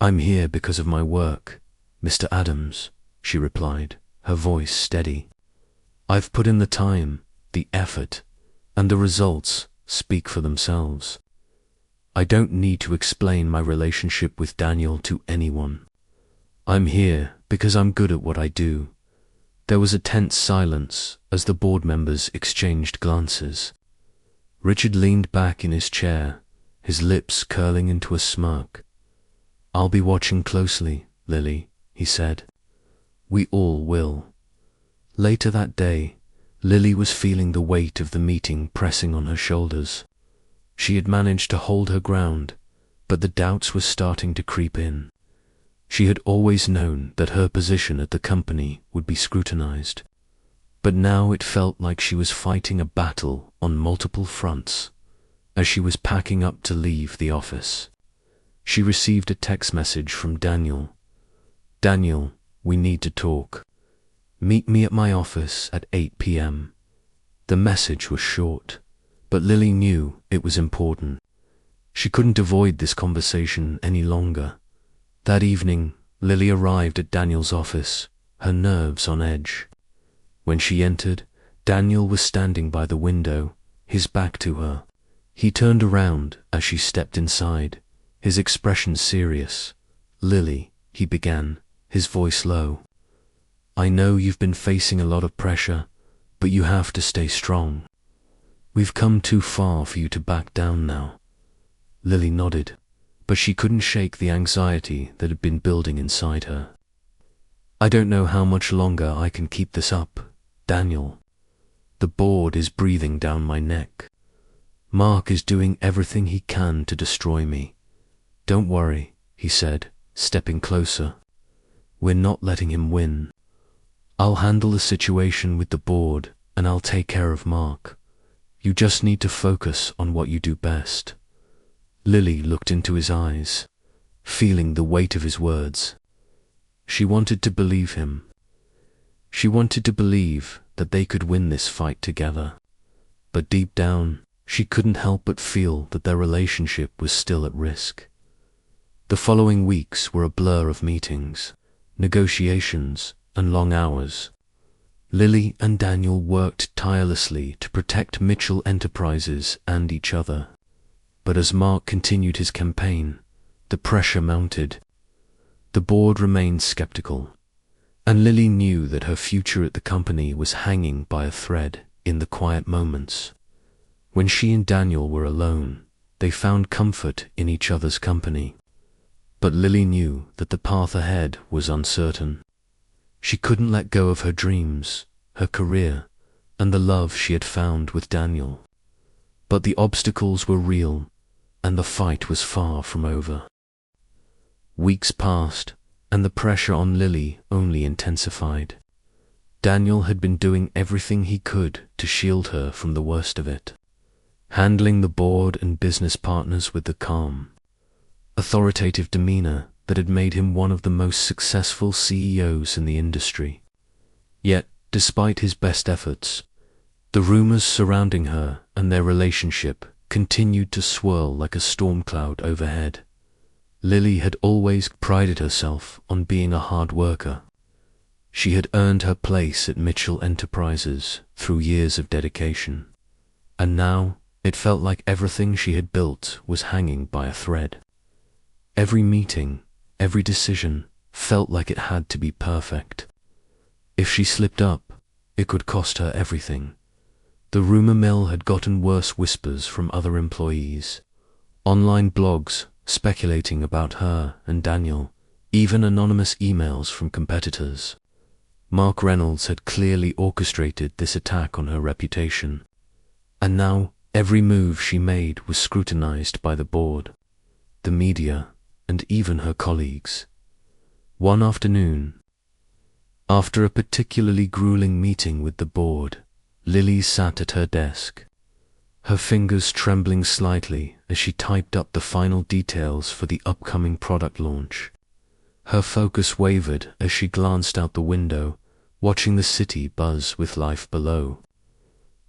I'm here because of my work, Mr. Adams, she replied, her voice steady. I've put in the time, the effort, and the results speak for themselves. I don't need to explain my relationship with Daniel to anyone. I'm here because I'm good at what I do. There was a tense silence as the board members exchanged glances. Richard leaned back in his chair, his lips curling into a smirk. I'll be watching closely, Lily, he said. We all will. Later that day, Lily was feeling the weight of the meeting pressing on her shoulders. She had managed to hold her ground, but the doubts were starting to creep in. She had always known that her position at the company would be scrutinized, but now it felt like she was fighting a battle on multiple fronts. As she was packing up to leave the office, she received a text message from Daniel. Daniel, we need to talk. Meet me at my office at 8 p.m. The message was short, but Lily knew it was important. She couldn't avoid this conversation any longer. That evening, Lily arrived at Daniel's office, her nerves on edge. When she entered, Daniel was standing by the window, his back to her. He turned around as she stepped inside, his expression serious. Lily, he began, his voice low. I know you've been facing a lot of pressure, but you have to stay strong. We've come too far for you to back down now. Lily nodded, but she couldn't shake the anxiety that had been building inside her. I don't know how much longer I can keep this up, Daniel. The board is breathing down my neck. Mark is doing everything he can to destroy me. Don't worry, he said, stepping closer. We're not letting him win. I'll handle the situation with the board, and I'll take care of Mark. You just need to focus on what you do best. Lily looked into his eyes, feeling the weight of his words. She wanted to believe him. She wanted to believe that they could win this fight together. But deep down, she couldn't help but feel that their relationship was still at risk. The following weeks were a blur of meetings, negotiations, and long hours. Lily and Daniel worked tirelessly to protect Mitchell Enterprises and each other. But as Mark continued his campaign, the pressure mounted. The board remained skeptical, and Lily knew that her future at the company was hanging by a thread in the quiet moments. When she and Daniel were alone, they found comfort in each other's company. But Lily knew that the path ahead was uncertain. She couldn't let go of her dreams, her career, and the love she had found with Daniel. But the obstacles were real, and the fight was far from over. Weeks passed, and the pressure on Lily only intensified. Daniel had been doing everything he could to shield her from the worst of it, handling the board and business partners with the calm, authoritative demeanor that had made him one of the most successful CEOs in the industry. Yet, despite his best efforts, the rumors surrounding her and their relationship continued to swirl like a storm cloud overhead. Lily had always prided herself on being a hard worker. She had earned her place at Mitchell Enterprises through years of dedication, and now it felt like everything she had built was hanging by a thread. Every meeting, every decision felt like it had to be perfect. If she slipped up, it could cost her everything. The rumor mill had gotten worse whispers from other employees, online blogs speculating about her and Daniel, even anonymous emails from competitors. Mark Reynolds had clearly orchestrated this attack on her reputation, and now every move she made was scrutinized by the board, the media, and even her colleagues. One afternoon, after a particularly grueling meeting with the board, Lily sat at her desk, her fingers trembling slightly as she typed up the final details for the upcoming product launch. Her focus wavered as she glanced out the window, watching the city buzz with life below.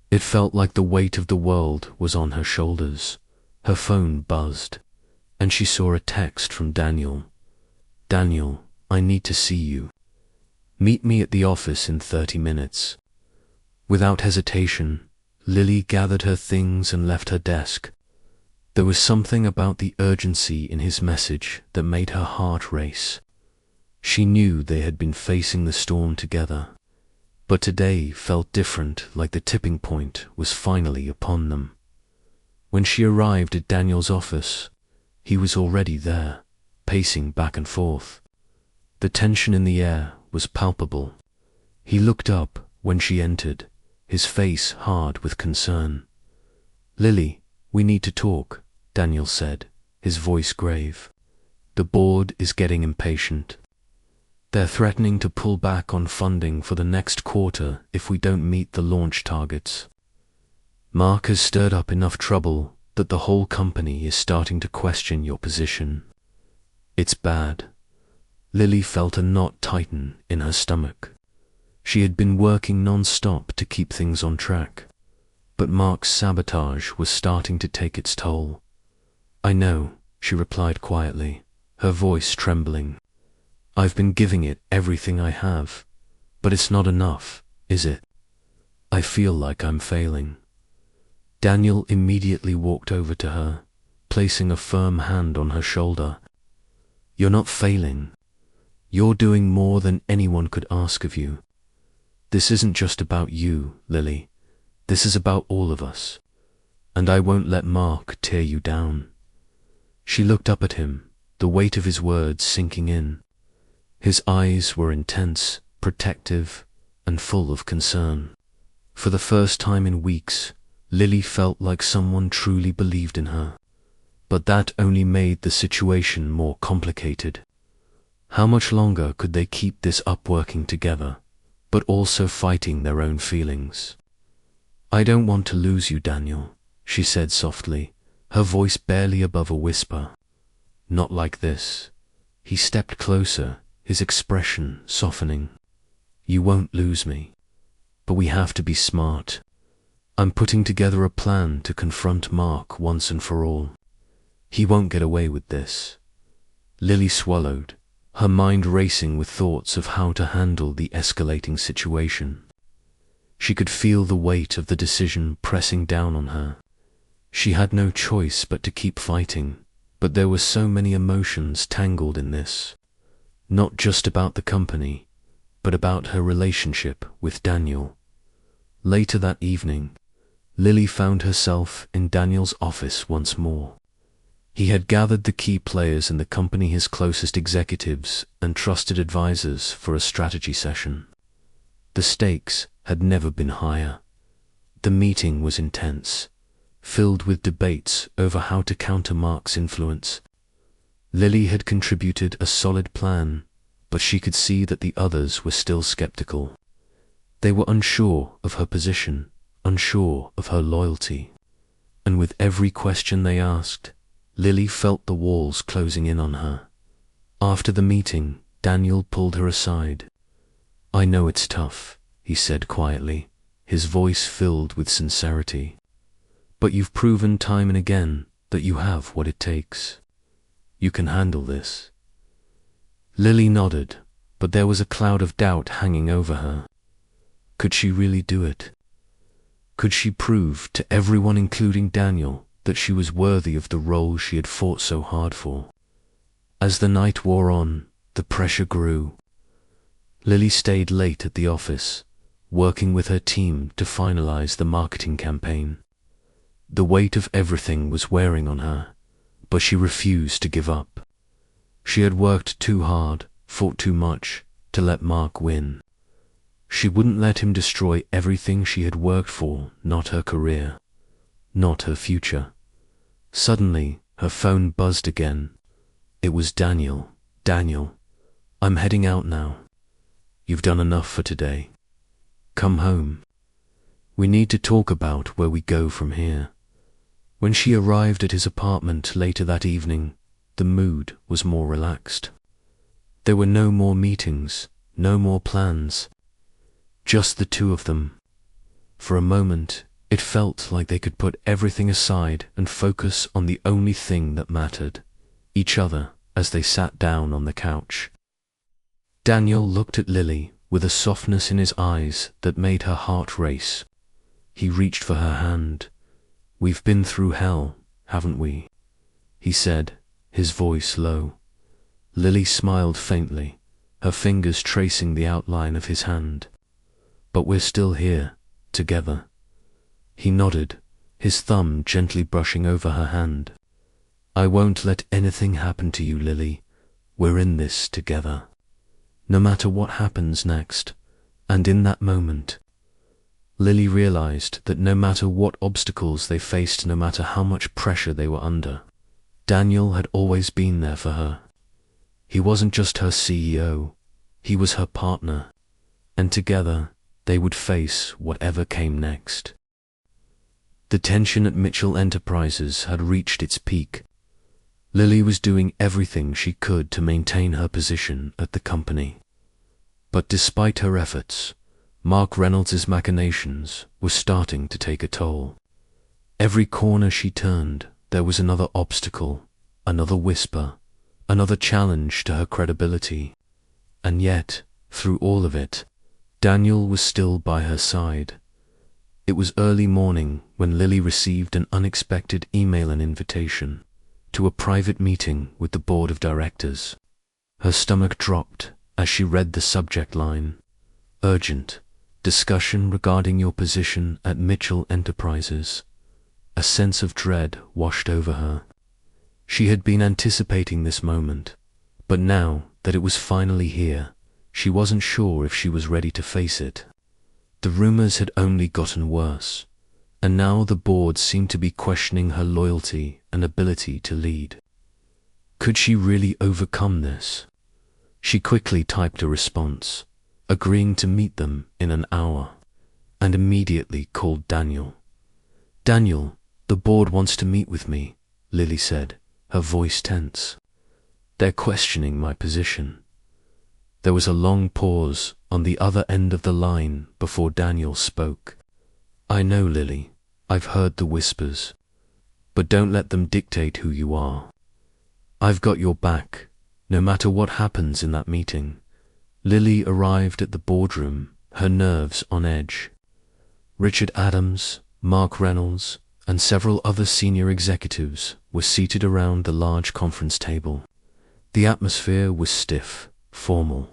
It felt like the weight of the world was on her shoulders. Her phone buzzed, and she saw a text from Daniel. "Daniel, I need to see you. Meet me at the office in 30 minutes. Without hesitation, Lily gathered her things and left her desk. There was something about the urgency in his message that made her heart race. She knew they had been facing the storm together, but today felt different, like the tipping point was finally upon them. When she arrived at Daniel's office, he was already there, pacing back and forth. The tension in the air was palpable. He looked up when she entered, his face hard with concern. "Lily, we need to talk," Daniel said, his voice grave. "The board is getting impatient. They're threatening to pull back on funding for the next quarter if we don't meet the launch targets. Mark has stirred up enough trouble that the whole company is starting to question your position. It's bad." Lily felt a knot tighten in her stomach. She had been working non-stop to keep things on track, but Mark's sabotage was starting to take its toll. "I know," she replied quietly, her voice trembling. "I've been giving it everything I have, but it's not enough, is it? I feel like I'm failing." Daniel immediately walked over to her, placing a firm hand on her shoulder. "You're not failing. You're doing more than anyone could ask of you. This isn't just about you, Lily. This is about all of us. And I won't let Mark tear you down." She looked up at him, the weight of his words sinking in. His eyes were intense, protective, and full of concern. For the first time in weeks, Lily felt like someone truly believed in her. But that only made the situation more complicated. How much longer could they keep this up working together, but also fighting their own feelings? "I don't want to lose you, Daniel," she said softly, her voice barely above a whisper. "Not like this." He stepped closer, his expression softening. You won't lose me. But we have to be smart. I'm putting together a plan to confront Mark once and for all. He won't get away with this." Lily swallowed, her mind racing with thoughts of how to handle the escalating situation. She could feel the weight of the decision pressing down on her. She had no choice but to keep fighting, but there were so many emotions tangled in this. Not just about the company, but about her relationship with Daniel. Later that evening, Lily found herself in Daniel's office once more. He had gathered the key players in the company, his closest executives and trusted advisors, for a strategy session. The stakes had never been higher. The meeting was intense, filled with debates over how to counter Mark's influence. Lily had contributed a solid plan, but she could see that the others were still skeptical. They were unsure of her position, unsure of her loyalty. And with every question they asked, Lily felt the walls closing in on her. After the meeting, Daniel pulled her aside. "I know it's tough," he said quietly, his voice filled with sincerity. "But you've proven time and again that you have what it takes. You can handle this." Lily nodded, but there was a cloud of doubt hanging over her. Could she really do it? Could she prove to everyone, including Daniel, that she was worthy of the role she had fought so hard for? As the night wore on, the pressure grew. Lily stayed late at the office, working with her team to finalize the marketing campaign. The weight of everything was wearing on her, but she refused to give up. She had worked too hard, fought too much, to let Mark win. She wouldn't let him destroy everything she had worked for, not her career, not her future. Suddenly, her phone buzzed again. It was Daniel. "Daniel, I'm heading out now. You've done enough for today. Come home. We need to talk about where we go from here." When she arrived at his apartment later that evening, the mood was more relaxed. There were no more meetings, no more plans. Just the two of them. For a moment, it felt like they could put everything aside and focus on the only thing that mattered, each other, as they sat down on the couch. Daniel looked at Lily with a softness in his eyes that made her heart race. He reached for her hand. "We've been through hell, haven't we?" he said, his voice low. Lily smiled faintly, her fingers tracing the outline of his hand. "But we're still here, together." He nodded, his thumb gently brushing over her hand. "I won't let anything happen to you, Lily. We're in this together. No matter what happens next." And in that moment, Lily realized that no matter what obstacles they faced, no matter how much pressure they were under, Daniel had always been there for her. He wasn't just her CEO, he was her partner, and together they would face whatever came next. The tension at Mitchell Enterprises had reached its peak. Lily was doing everything she could to maintain her position at the company. But despite her efforts, Mark Reynolds' machinations were starting to take a toll. Every corner she turned, there was another obstacle, another whisper, another challenge to her credibility. And yet, through all of it, Daniel was still by her side. It was early morning when Lily received an unexpected email and invitation to a private meeting with the board of directors. Her stomach dropped as she read the subject line, "Urgent, discussion regarding your position at Mitchell Enterprises." A sense of dread washed over her. She had been anticipating this moment, but now that it was finally here, she wasn't sure if she was ready to face it. The rumors had only gotten worse, and now the board seemed to be questioning her loyalty and ability to lead. Could she really overcome this? She quickly typed a response, agreeing to meet them in an hour, and immediately called Daniel. "Daniel, the board wants to meet with me," Lily said, her voice tense. "They're questioning my position." There was a long pause on the other end of the line before Daniel spoke. I know, Lily. I've heard the whispers. But don't let them dictate who you are. I've got your back, no matter what happens in that meeting. Lily arrived at the boardroom, her nerves on edge. Richard Adams, Mark Reynolds, and several other senior executives were seated around the large conference table. The atmosphere was stiff, formal,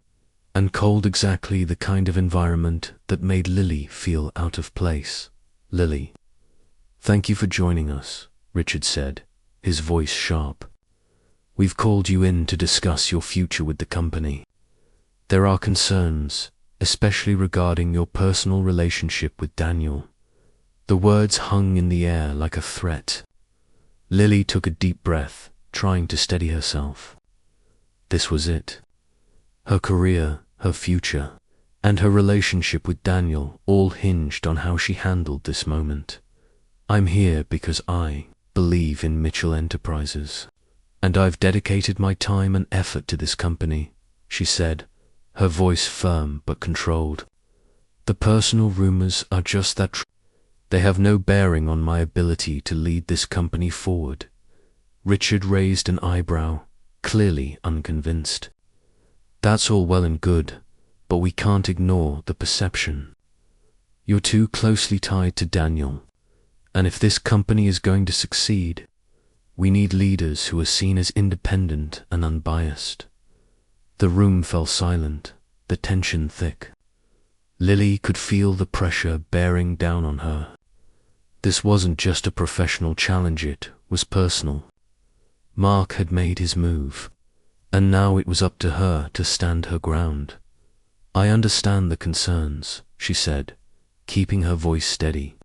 and cold, exactly the kind of environment that made Lily feel out of place. Lily, thank you for joining us, Richard said, his voice sharp. We've called you in to discuss your future with the company. There are concerns, especially regarding your personal relationship with Daniel. The words hung in the air like a threat. Lily took a deep breath, trying to steady herself. This was it. Her career, her future, and her relationship with Daniel all hinged on how she handled this moment. I'm here because I believe in Mitchell Enterprises, and I've dedicated my time and effort to this company, she said, her voice firm but controlled. The personal rumors are just that they have no bearing on my ability to lead this company forward. Richard raised an eyebrow, clearly unconvinced. That's all well and good, but we can't ignore the perception. You're too closely tied to Daniel, and if this company is going to succeed, we need leaders who are seen as independent and unbiased. The room fell silent, the tension thick. Lily could feel the pressure bearing down on her. This wasn't just a professional challenge, it was personal. Mark had made his move, and now it was up to her to stand her ground. I understand the concerns, she said, keeping her voice steady.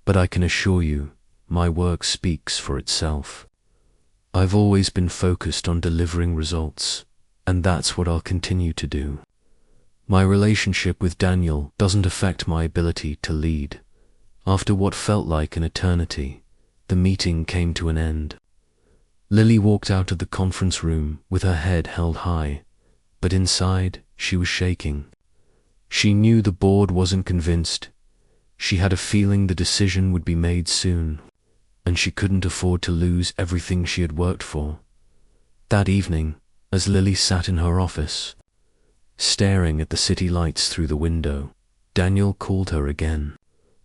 But I can assure you, my work speaks for itself. I've always been focused on delivering results, and that's what I'll continue to do. My relationship with Daniel doesn't affect my ability to lead. After what felt like an eternity, the meeting came to an end. Lily walked out of the conference room with her head held high, but inside she was shaking. She knew the board wasn't convinced. She had a feeling the decision would be made soon, and she couldn't afford to lose everything she had worked for. That evening, as Lily sat in her office, staring at the city lights through the window, Daniel called her again.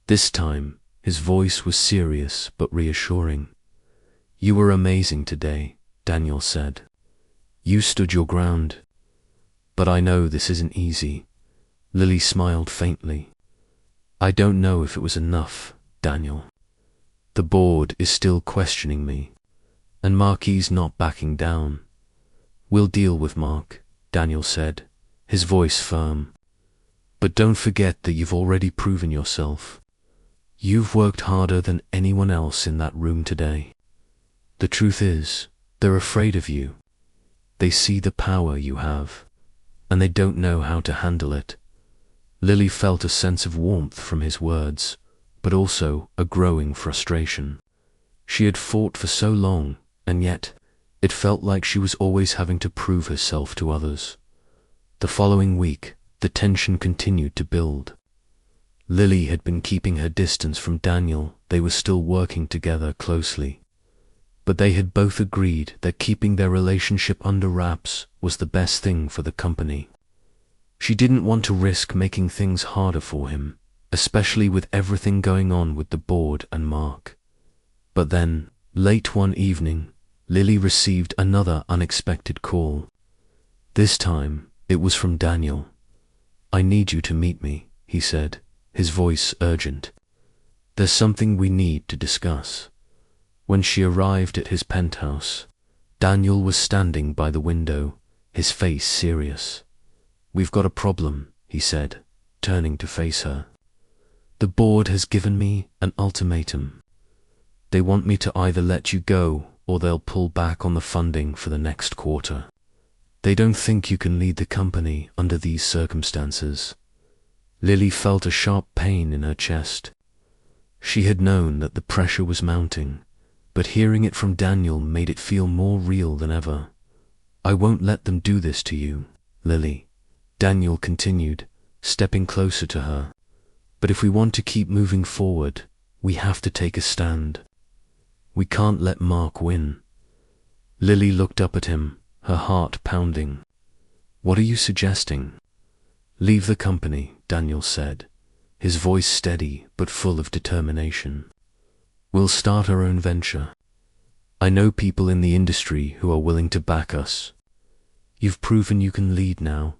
This time, his voice was serious but reassuring. You were amazing today, Daniel said. You stood your ground. But I know this isn't easy. Lily smiled faintly. I don't know if it was enough, Daniel. The board is still questioning me, and Marky's not backing down. We'll deal with Mark, Daniel said, his voice firm. But don't forget that you've already proven yourself. You've worked harder than anyone else in that room today. The truth is, they're afraid of you. They see the power you have, and they don't know how to handle it. Lily felt a sense of warmth from his words, but also a growing frustration. She had fought for so long, and yet it felt like she was always having to prove herself to others. The following week, the tension continued to build. Lily had been keeping her distance from Daniel. They were still working together closely. But they had both agreed that keeping their relationship under wraps was the best thing for the company. She didn't want to risk making things harder for him, especially with everything going on with the board and Mark. But then, late one evening, Lily received another unexpected call. This time, it was from Daniel. I need you to meet me, he said, his voice urgent. There's something we need to discuss. When she arrived at his penthouse, Daniel was standing by the window, his face serious. We've got a problem, he said, turning to face her. The board has given me an ultimatum. They want me to either let you go or they'll pull back on the funding for the next quarter. They don't think you can lead the company under these circumstances. Lily felt a sharp pain in her chest. She had known that the pressure was mounting, but hearing it from Daniel made it feel more real than ever. I won't let them do this to you, Lily, Daniel continued, stepping closer to her. But if we want to keep moving forward, we have to take a stand. We can't let Mark win. Lily looked up at him, her heart pounding. What are you suggesting? Leave the company, Daniel said, his voice steady but full of determination. We'll start our own venture. I know people in the industry who are willing to back us. You've proven you can lead now.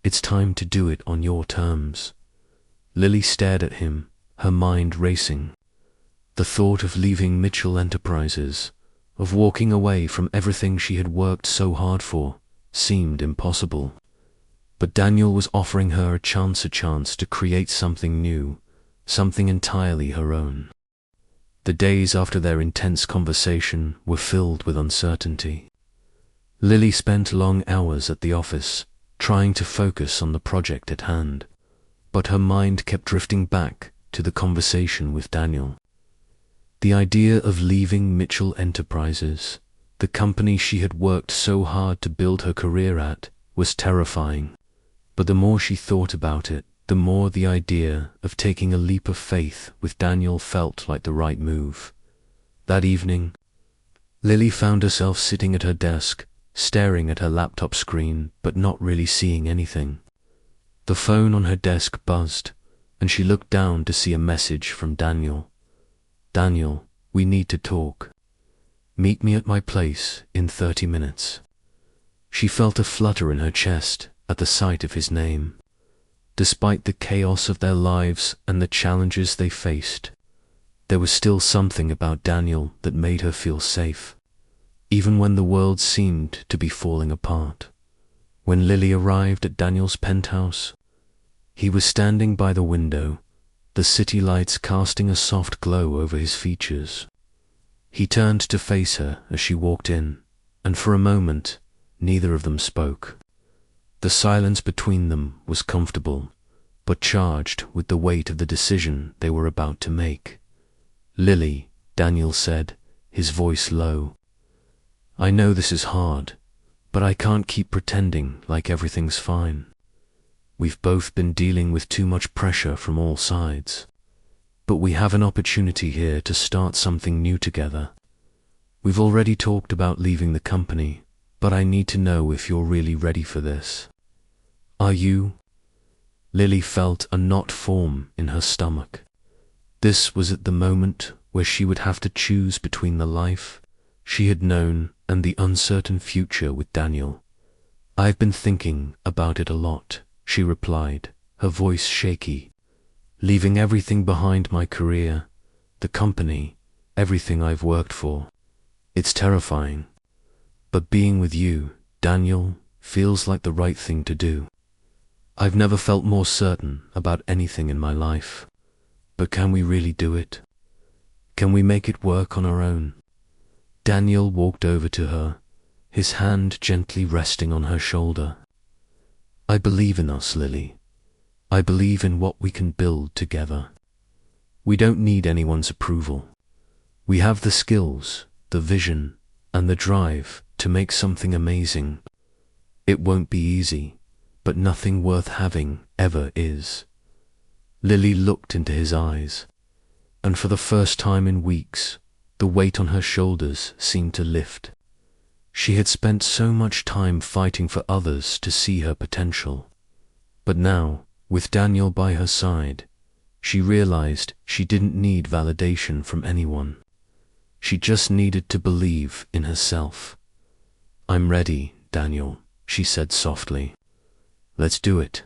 It's time to do it on your terms. Lily stared at him, her mind racing. The thought of leaving Mitchell Enterprises, of walking away from everything she had worked so hard for, seemed impossible. But Daniel was offering her a chance to create something new, something entirely her own. The days after their intense conversation were filled with uncertainty. Lily spent long hours at the office, trying to focus on the project at hand, but her mind kept drifting back to the conversation with Daniel. The idea of leaving Mitchell Enterprises, the company she had worked so hard to build her career at, was terrifying. But the more she thought about it, the more the idea of taking a leap of faith with Daniel felt like the right move. That evening, Lily found herself sitting at her desk, staring at her laptop screen, but not really seeing anything. The phone on her desk buzzed, and she looked down to see a message from Daniel. Daniel, we need to talk. Meet me at my place in 30 minutes. She felt a flutter in her chest at the sight of his name. Despite the chaos of their lives and the challenges they faced, there was still something about Daniel that made her feel safe, even when the world seemed to be falling apart. When Lily arrived at Daniel's penthouse, he was standing by the window, the city lights casting a soft glow over his features. He turned to face her as she walked in, and for a moment, neither of them spoke. The silence between them was comfortable, but charged with the weight of the decision they were about to make. Lily, Daniel said, his voice low. I know this is hard, but I can't keep pretending like everything's fine. We've both been dealing with too much pressure from all sides. But we have an opportunity here to start something new together. We've already talked about leaving the company, but I need to know if you're really ready for this. Are you? Lily felt a knot form in her stomach. This was at the moment where she would have to choose between the life she had known and the uncertain future with Daniel. I've been thinking about it a lot, she replied, her voice shaky. Leaving everything behind, my career, the company, everything I've worked for. It's terrifying. But being with you, Daniel, feels like the right thing to do. I've never felt more certain about anything in my life. But can we really do it? Can we make it work on our own? Daniel walked over to her, his hand gently resting on her shoulder. I believe in us, Lily. I believe in what we can build together. We don't need anyone's approval. We have the skills, the vision, and the drive to make something amazing. It won't be easy, but nothing worth having ever is. Lily looked into his eyes, and for the first time in weeks, the weight on her shoulders seemed to lift. She had spent so much time fighting for others to see her potential. But now, with Daniel by her side, she realized she didn't need validation from anyone. She just needed to believe in herself. I'm ready, Daniel, she said softly. Let's do it.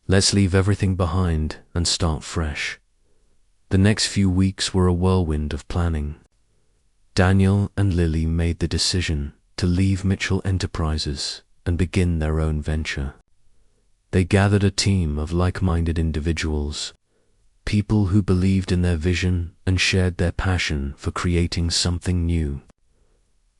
Let's leave everything behind and start fresh. The next few weeks were a whirlwind of planning. Daniel and Lily made the decision to leave Mitchell Enterprises and begin their own venture. They gathered a team of like-minded individuals, people who believed in their vision and shared their passion for creating something new.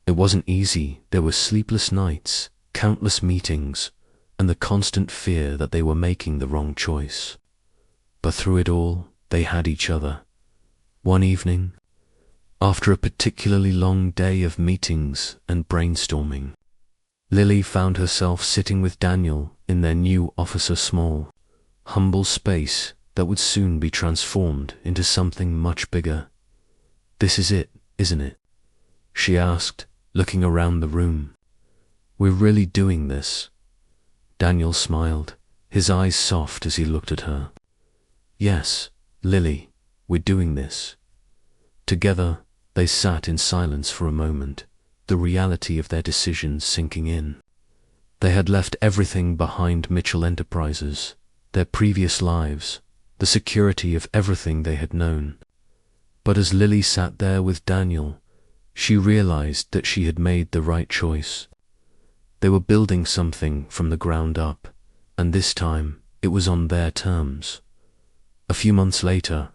It wasn't easy. There were sleepless nights, countless meetings, and the constant fear that they were making the wrong choice. But through it all, they had each other. One evening, after a particularly long day of meetings and brainstorming, Lily found herself sitting with Daniel in their new office, a small, humble space that would soon be transformed into something much bigger. "This is it, isn't it?" she asked, looking around the room. "We're really doing this?" Daniel smiled, his eyes soft as he looked at her. "Yes, Lily, we're doing this." Together, they sat in silence for a moment, the reality of their decisions sinking in. They had left everything behind: Mitchell Enterprises, their previous lives, the security of everything they had known. But as Lily sat there with Daniel, she realized that she had made the right choice. They were building something from the ground up, and this time it was on their terms. A few months later,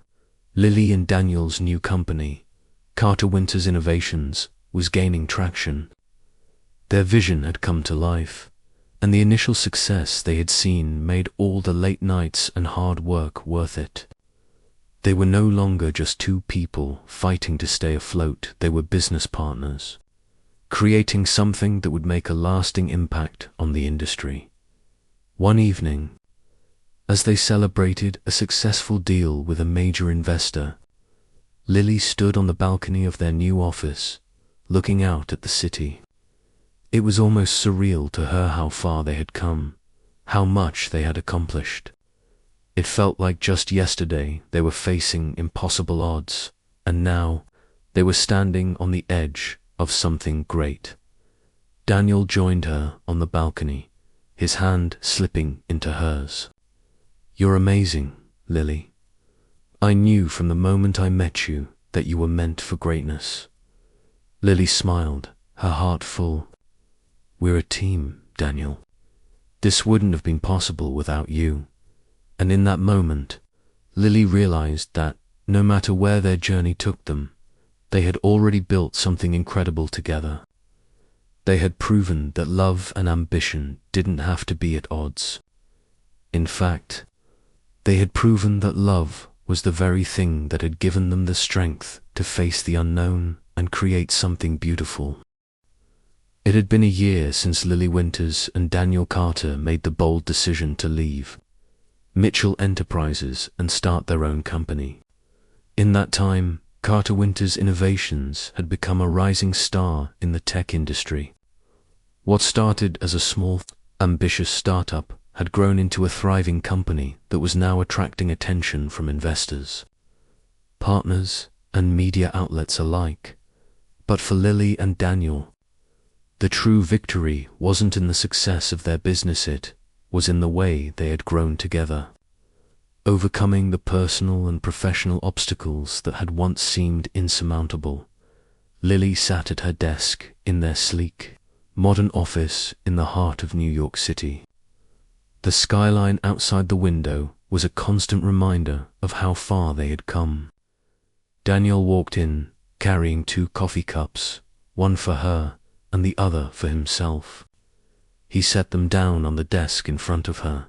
Lily and Daniel's new company, Carter Winters Innovations, was gaining traction. Their vision had come to life, and the initial success they had seen made all the late nights and hard work worth it. They were no longer just two people fighting to stay afloat. They were business partners, creating something that would make a lasting impact on the industry. One evening, as they celebrated a successful deal with a major investor, Lily stood on the balcony of their new office, looking out at the city. It was almost surreal to her how far they had come, how much they had accomplished. It felt like just yesterday they were facing impossible odds, and now they were standing on the edge of something great. Daniel joined her on the balcony, his hand slipping into hers. "You're amazing, Lily. I knew from the moment I met you that you were meant for greatness." Lily smiled, her heart full. "We're a team, Daniel. This wouldn't have been possible without you." And in that moment, Lily realized that, no matter where their journey took them, they had already built something incredible together. They had proven that love and ambition didn't have to be at odds. In fact, they had proven that love was the very thing that had given them the strength to face the unknown and create something beautiful. It had been a year since Lily Winters and Daniel Carter made the bold decision to leave Mitchell Enterprises and start their own company. In that time, Carter Winters Innovations had become a rising star in the tech industry. What started as a small, ambitious startup had grown into a thriving company that was now attracting attention from investors, partners, and media outlets alike. But for Lily and Daniel, the true victory wasn't in the success of their business, it was in the way they had grown together. Overcoming the personal and professional obstacles that had once seemed insurmountable, Lily sat at her desk in their sleek, modern office in the heart of New York City. The skyline outside the window was a constant reminder of how far they had come. Daniel walked in, carrying 2 coffee cups, one for her and the other for himself. He set them down on the desk in front of her,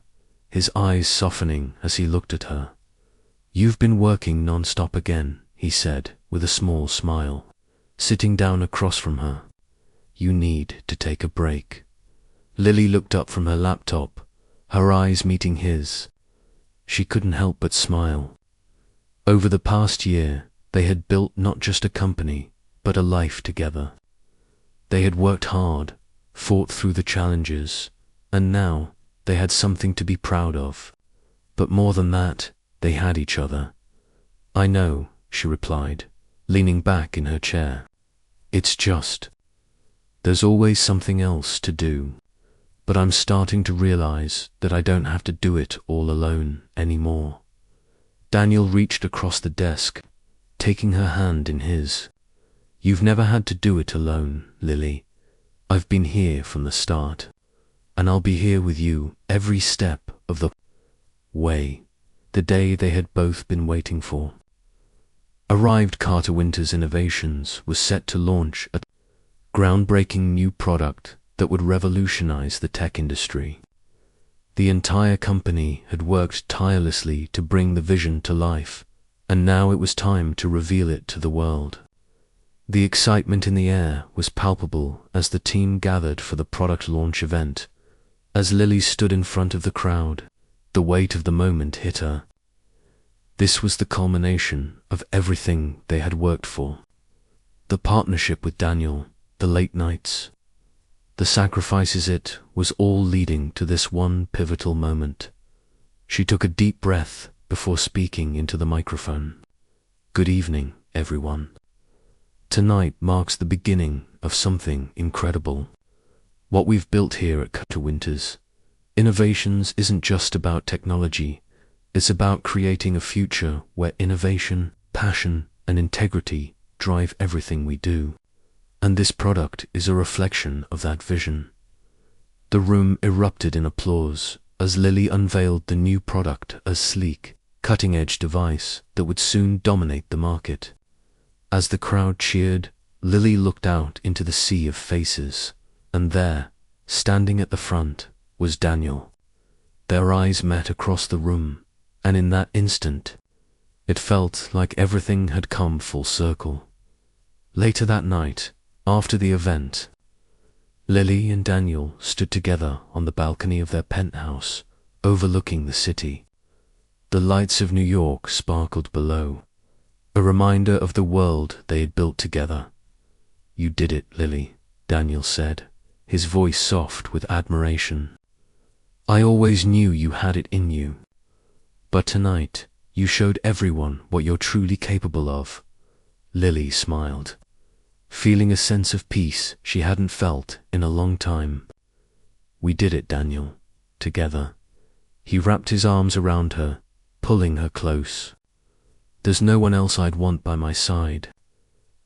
his eyes softening as he looked at her. "You've been working non-stop again," he said with a small smile, sitting down across from her. "You need to take a break." Lily looked up from her laptop, her eyes meeting his. She couldn't help but smile. Over the past year, they had built not just a company, but a life together. They had worked hard, fought through the challenges, and now they had something to be proud of. But more than that, they had each other. "I know," she replied, leaning back in her chair. "It's just, there's always something else to do. But I'm starting to realize that I don't have to do it all alone anymore." Daniel reached across the desk, taking her hand in his. "You've never had to do it alone, Lily. I've been here from the start, and I'll be here with you every step of the way." The day they had both been waiting for arrived. Carter Winters Innovations was set to launch a groundbreaking new product that would revolutionize the tech industry. The entire company had worked tirelessly to bring the vision to life, and now it was time to reveal it to the world. The excitement in the air was palpable as the team gathered for the product launch event. As Lily stood in front of the crowd, the weight of the moment hit her. This was the culmination of everything they had worked for. The partnership with Daniel, the late nights, the sacrifices, it was all leading to this one pivotal moment. She took a deep breath before speaking into the microphone. Good evening, everyone. Tonight marks the beginning of something incredible. What we've built here at Carter Winters. Innovations isn't just about technology. It's about creating a future where innovation, passion, and integrity drive everything we do. And this product is a reflection of that vision. The room erupted in applause as Lily unveiled the new product, a sleek, cutting-edge device that would soon dominate the market. As the crowd cheered, Lily looked out into the sea of faces, and there, standing at the front, was Daniel. Their eyes met across the room, and in that instant, it felt like everything had come full circle. Later that night, after the event, Lily and Daniel stood together on the balcony of their penthouse, overlooking the city. The lights of New York sparkled below, a reminder of the world they had built together. You did it, Lily, Daniel said, his voice soft with admiration. I always knew you had it in you. But tonight, you showed everyone what you're truly capable of. Lily smiled, feeling a sense of peace she hadn't felt in a long time. We did it, Daniel, together. He wrapped his arms around her, pulling her close. There's no one else I'd want by my side.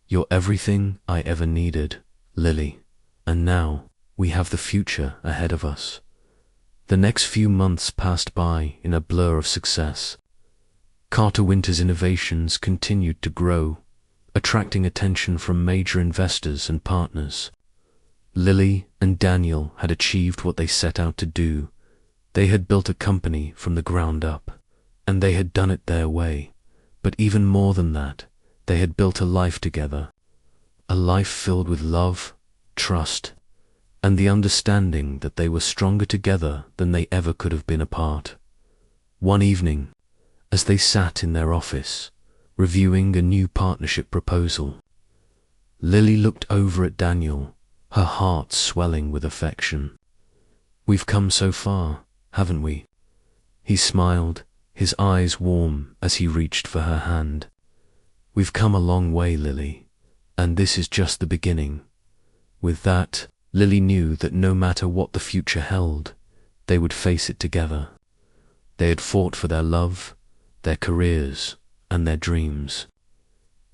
You're everything I ever needed, Lily. And now, we have the future ahead of us. The next few months passed by in a blur of success. Carter Winters innovations continued to grow, attracting attention from major investors and partners. Lily and Daniel had achieved what they set out to do. They had built a company from the ground up, and they had done it their way. But even more than that, they had built a life together, a life filled with love, trust, and the understanding that they were stronger together than they ever could have been apart. One evening, as they sat in their office, reviewing a new partnership proposal, Lily looked over at Daniel, her heart swelling with affection. We've come so far, haven't we? He smiled, his eyes warm as he reached for her hand. We've come a long way, Lily, and this is just the beginning. With that, Lily knew that no matter what the future held, they would face it together. They had fought for their love, their careers, and their dreams.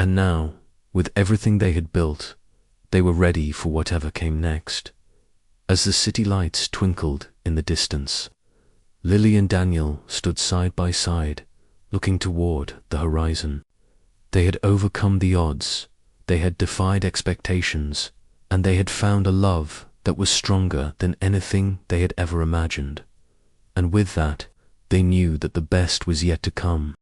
And now, with everything they had built, they were ready for whatever came next. As the city lights twinkled in the distance, Lily and Daniel stood side by side, looking toward the horizon. They had overcome the odds, they had defied expectations, and they had found a love that was stronger than anything they had ever imagined. And with that, they knew that the best was yet to come.